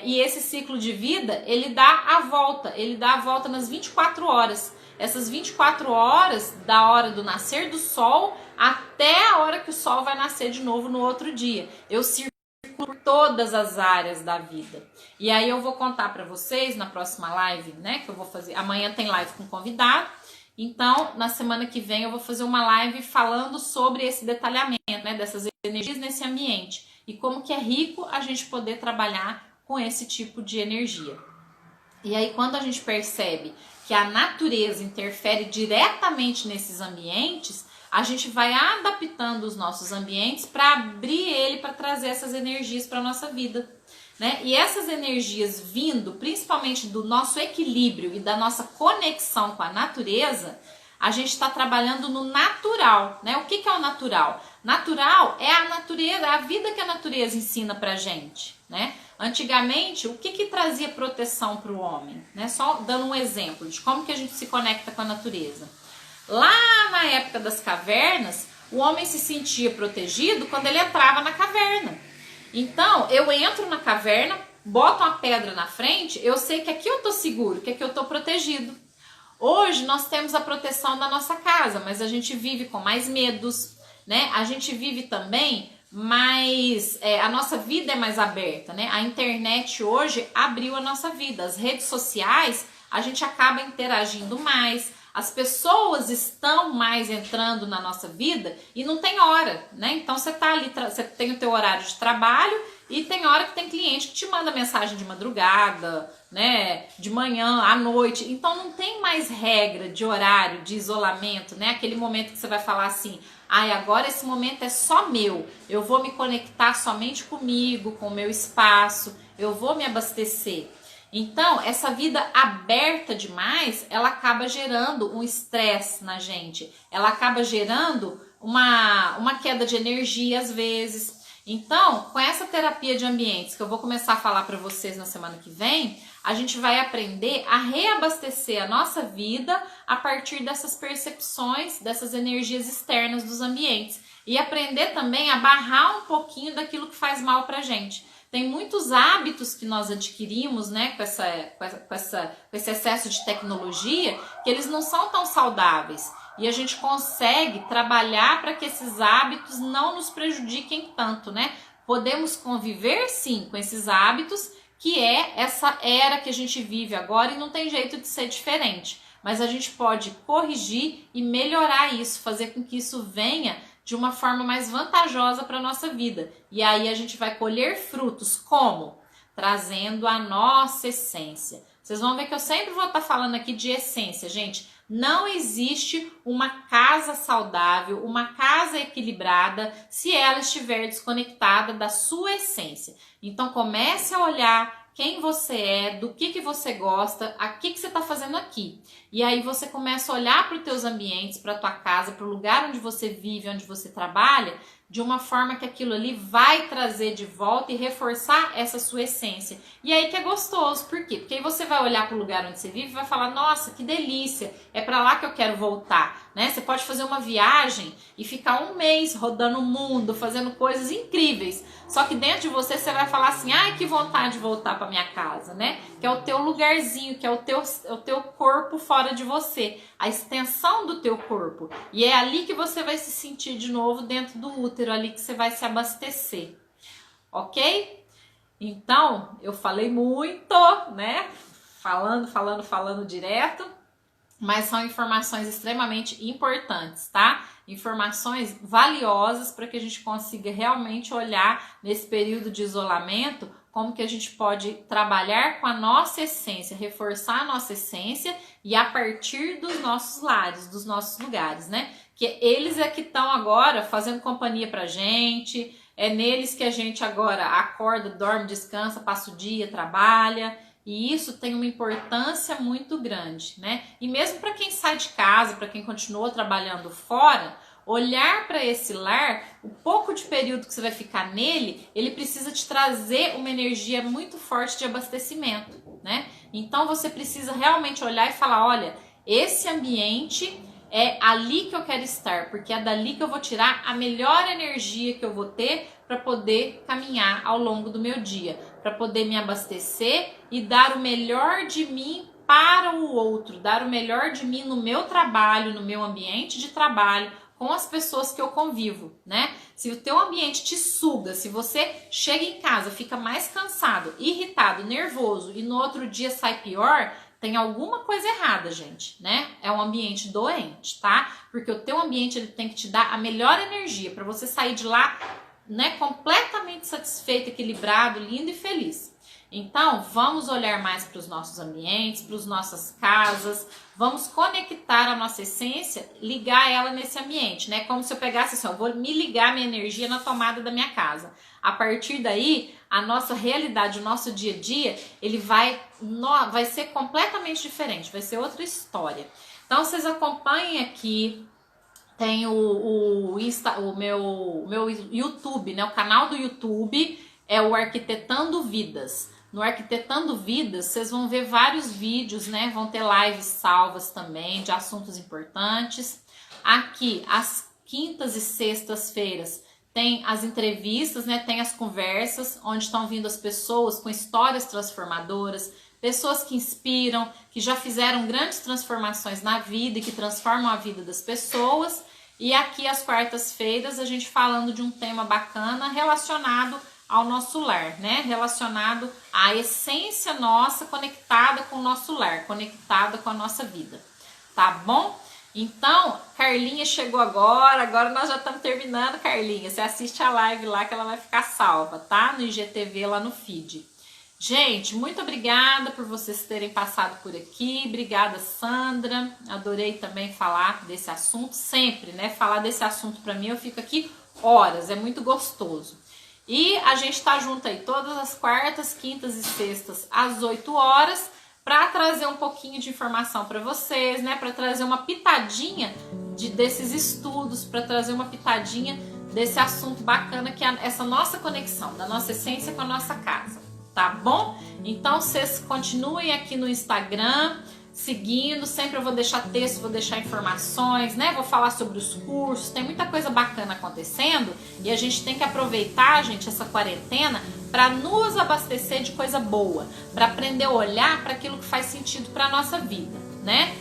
E esse ciclo de vida, ele dá a volta nas 24 horas. Essas 24 horas, da hora do nascer do sol até a hora que o sol vai nascer de novo no outro dia. Eu circulo por todas as áreas da vida. E aí eu vou contar para vocês na próxima live, né, que eu vou fazer. Amanhã tem live com convidado. Então, na semana que vem eu vou fazer uma live falando sobre esse detalhamento, né, dessas energias nesse ambiente e como que é rico a gente poder trabalhar com esse tipo de energia. E aí, quando a gente percebe que a natureza interfere diretamente nesses ambientes, a gente vai adaptando os nossos ambientes para abrir ele, para trazer essas energias para a nossa vida, né? E essas energias vindo principalmente do nosso equilíbrio e da nossa conexão com a natureza, a gente está trabalhando no natural, né? O que é o natural? Natural é a natureza, a vida que a natureza ensina pra gente, né? Antigamente, o que trazia proteção para o homem, né? Só dando um exemplo de como que a gente se conecta com a natureza. Lá na época das cavernas, o homem se sentia protegido quando ele entrava na caverna. Então, eu entro na caverna, boto uma pedra na frente, eu sei que aqui eu tô seguro, que aqui eu tô protegido. Hoje nós temos a proteção da nossa casa, mas a gente vive com mais medos, né? A gente vive também mais, a nossa vida é mais aberta, né? A internet hoje abriu a nossa vida, as redes sociais, a gente acaba interagindo mais, as pessoas estão mais entrando na nossa vida e não tem hora, né? Então você tá ali, você tem o teu horário de trabalho e tem hora que tem cliente que te manda mensagem de madrugada, né? De manhã, à noite. Então não tem mais regra de horário, de isolamento, né? Aquele momento que você vai falar assim: ai, agora esse momento é só meu. Eu vou me conectar somente comigo, com o meu espaço, eu vou me abastecer. Então, essa vida aberta demais, ela acaba gerando um estresse na gente. Ela acaba gerando uma queda de energia às vezes. Então, com essa terapia de ambientes que eu vou começar a falar para vocês na semana que vem, a gente vai aprender a reabastecer a nossa vida a partir dessas percepções, dessas energias externas dos ambientes. E aprender também a barrar um pouquinho daquilo que faz mal pra gente. Tem muitos hábitos que nós adquirimos, né, com esse excesso de tecnologia, que eles não são tão saudáveis. E a gente consegue trabalhar para que esses hábitos não nos prejudiquem tanto, né? Podemos conviver, sim, com esses hábitos, que é essa era que a gente vive agora e não tem jeito de ser diferente. Mas a gente pode corrigir e melhorar isso, fazer com que isso venha de uma forma mais vantajosa para a nossa vida. E aí a gente vai colher frutos, como? Trazendo a nossa essência. Vocês vão ver que eu sempre vou estar falando aqui de essência, gente. Não existe uma casa saudável, uma casa equilibrada, se ela estiver desconectada da sua essência. Então comece a olhar quem você é, do que você gosta, o que você está fazendo aqui. E aí você começa a olhar para os teus ambientes, para a tua casa, para o lugar onde você vive, onde você trabalha, de uma forma que aquilo ali vai trazer de volta e reforçar essa sua essência. E aí que é gostoso, por quê? Porque aí você vai olhar para o lugar onde você vive e vai falar: nossa, que delícia, é para lá que eu quero voltar, né? Você pode fazer uma viagem e ficar um mês rodando o mundo, fazendo coisas incríveis, só que dentro de você você vai falar assim: ai, que vontade de voltar para minha casa, né? Que é o teu lugarzinho, que é o teu corpo fora de você, a extensão do teu corpo. E é ali que você vai se sentir de novo dentro do útero, ali que você vai se abastecer, ok? Então, eu falei muito, né? Falando direto, mas são informações extremamente importantes, tá? Informações valiosas para que a gente consiga realmente olhar nesse período de isolamento como que a gente pode trabalhar com a nossa essência, reforçar a nossa essência e a partir dos nossos lares, dos nossos lugares, né? Que eles é que estão agora fazendo companhia pra gente, é neles que a gente agora acorda, dorme, descansa, passa o dia, trabalha. E isso tem uma importância muito grande, né? E mesmo para quem sai de casa, para quem continua trabalhando fora, olhar para esse lar, o pouco de período que você vai ficar nele, ele precisa te trazer uma energia muito forte de abastecimento, né? Então você precisa realmente olhar e falar, olha, esse ambiente é ali que eu quero estar, porque é dali que eu vou tirar a melhor energia que eu vou ter para poder caminhar ao longo do meu dia, para poder me abastecer e dar o melhor de mim para o outro, dar o melhor de mim no meu trabalho, no meu ambiente de trabalho, com as pessoas que eu convivo, né? Se o teu ambiente te suga, se você chega em casa, fica mais cansado, irritado, nervoso e no outro dia sai pior, tem alguma coisa errada, gente, né? É um ambiente doente, tá? Porque o teu ambiente ele tem que te dar a melhor energia para você sair de lá, né, completamente satisfeito, equilibrado, lindo e feliz. Então, vamos olhar mais para os nossos ambientes, para as nossas casas, vamos conectar a nossa essência, ligar ela nesse ambiente, né? Como se eu pegasse assim, ó, vou me ligar minha energia na tomada da minha casa. A partir daí, a nossa realidade, o nosso dia a dia, ele vai ser completamente diferente, vai ser outra história. Então, vocês acompanhem aqui, tem o meu YouTube, né? O canal do YouTube é o Arquitetando Vidas. No Arquitetando Vidas, vocês vão ver vários vídeos, né? Vão ter lives salvas também de assuntos importantes. Aqui, às quintas e sextas-feiras, tem as entrevistas, né? Tem as conversas, onde estão vindo as pessoas com histórias transformadoras, pessoas que inspiram, que já fizeram grandes transformações na vida e que transformam a vida das pessoas. E aqui, às quartas-feiras, a gente falando de um tema bacana relacionado ao nosso lar, né? Relacionado à essência nossa, conectada com o nosso lar, conectada com a nossa vida, tá bom? Então, Carlinha chegou agora nós já estamos terminando, Carlinha. Você assiste a live lá que ela vai ficar salva, tá? No IGTV lá no feed. Gente, muito obrigada por vocês terem passado por aqui. Obrigada, Sandra. Adorei também falar desse assunto, sempre, né? Falar desse assunto para mim, eu fico aqui horas, é muito gostoso. E a gente tá junto aí todas as quartas, quintas e sextas às 8 horas para trazer um pouquinho de informação para vocês, né? Para trazer uma pitadinha desses estudos, para trazer uma pitadinha desse assunto bacana que é essa nossa conexão, da nossa essência com a nossa casa, tá bom? Então vocês continuem aqui no Instagram, seguindo, sempre eu vou deixar texto, vou deixar informações, né? Vou falar sobre os cursos, tem muita coisa bacana acontecendo e a gente tem que aproveitar, gente, essa quarentena para nos abastecer de coisa boa, para aprender a olhar para aquilo que faz sentido para nossa vida, né?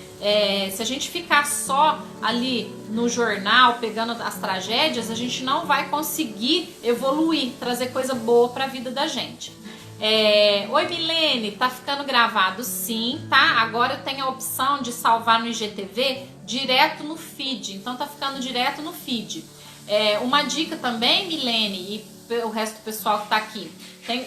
Se a gente ficar só ali no jornal pegando as tragédias, a gente não vai conseguir evoluir, trazer coisa boa para a vida da gente. Oi Milene, tá ficando gravado sim, tá? Agora eu tenho a opção de salvar no IGTV direto no feed, então tá ficando direto no feed. Uma dica também, Milene, e o resto do pessoal que tá aqui,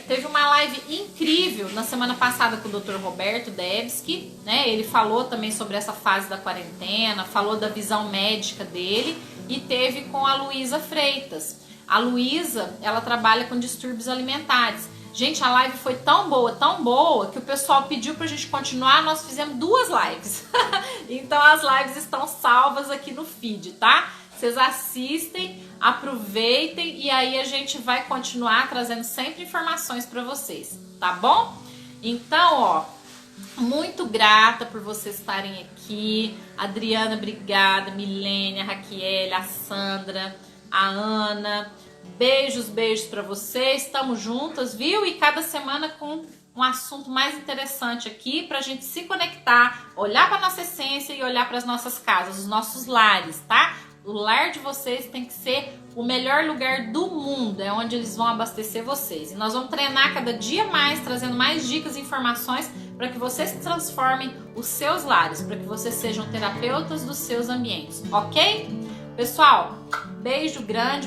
teve uma live incrível na semana passada com o Dr. Roberto Debski, né? Ele falou também sobre essa fase da quarentena, falou da visão médica dele e teve com a Luísa Freitas. A Luísa, ela trabalha com distúrbios alimentares. Gente, a live foi tão boa, que o pessoal pediu pra gente continuar, nós fizemos 2 lives. Então as lives estão salvas aqui no feed, tá? Vocês assistem, aproveitem e aí a gente vai continuar trazendo sempre informações pra vocês, tá bom? Então, ó, muito grata por vocês estarem aqui. Adriana, obrigada. Milene, a Raquel, a Sandra, a Ana. Beijos para vocês, estamos juntas, viu? E cada semana com um assunto mais interessante aqui pra gente se conectar, olhar para nossa essência e olhar para as nossas casas, os nossos lares, tá? O lar de vocês tem que ser o melhor lugar do mundo, é onde eles vão abastecer vocês. E nós vamos treinar cada dia mais, trazendo mais dicas e informações para que vocês transformem os seus lares, para que vocês sejam terapeutas dos seus ambientes, ok? Pessoal, beijo grande,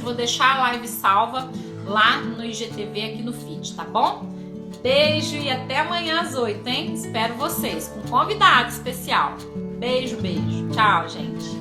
vou deixar a live salva lá no IGTV aqui no feed, tá bom? Beijo e até amanhã às 8, hein? Espero vocês com um convidado especial. Beijo. Tchau, gente.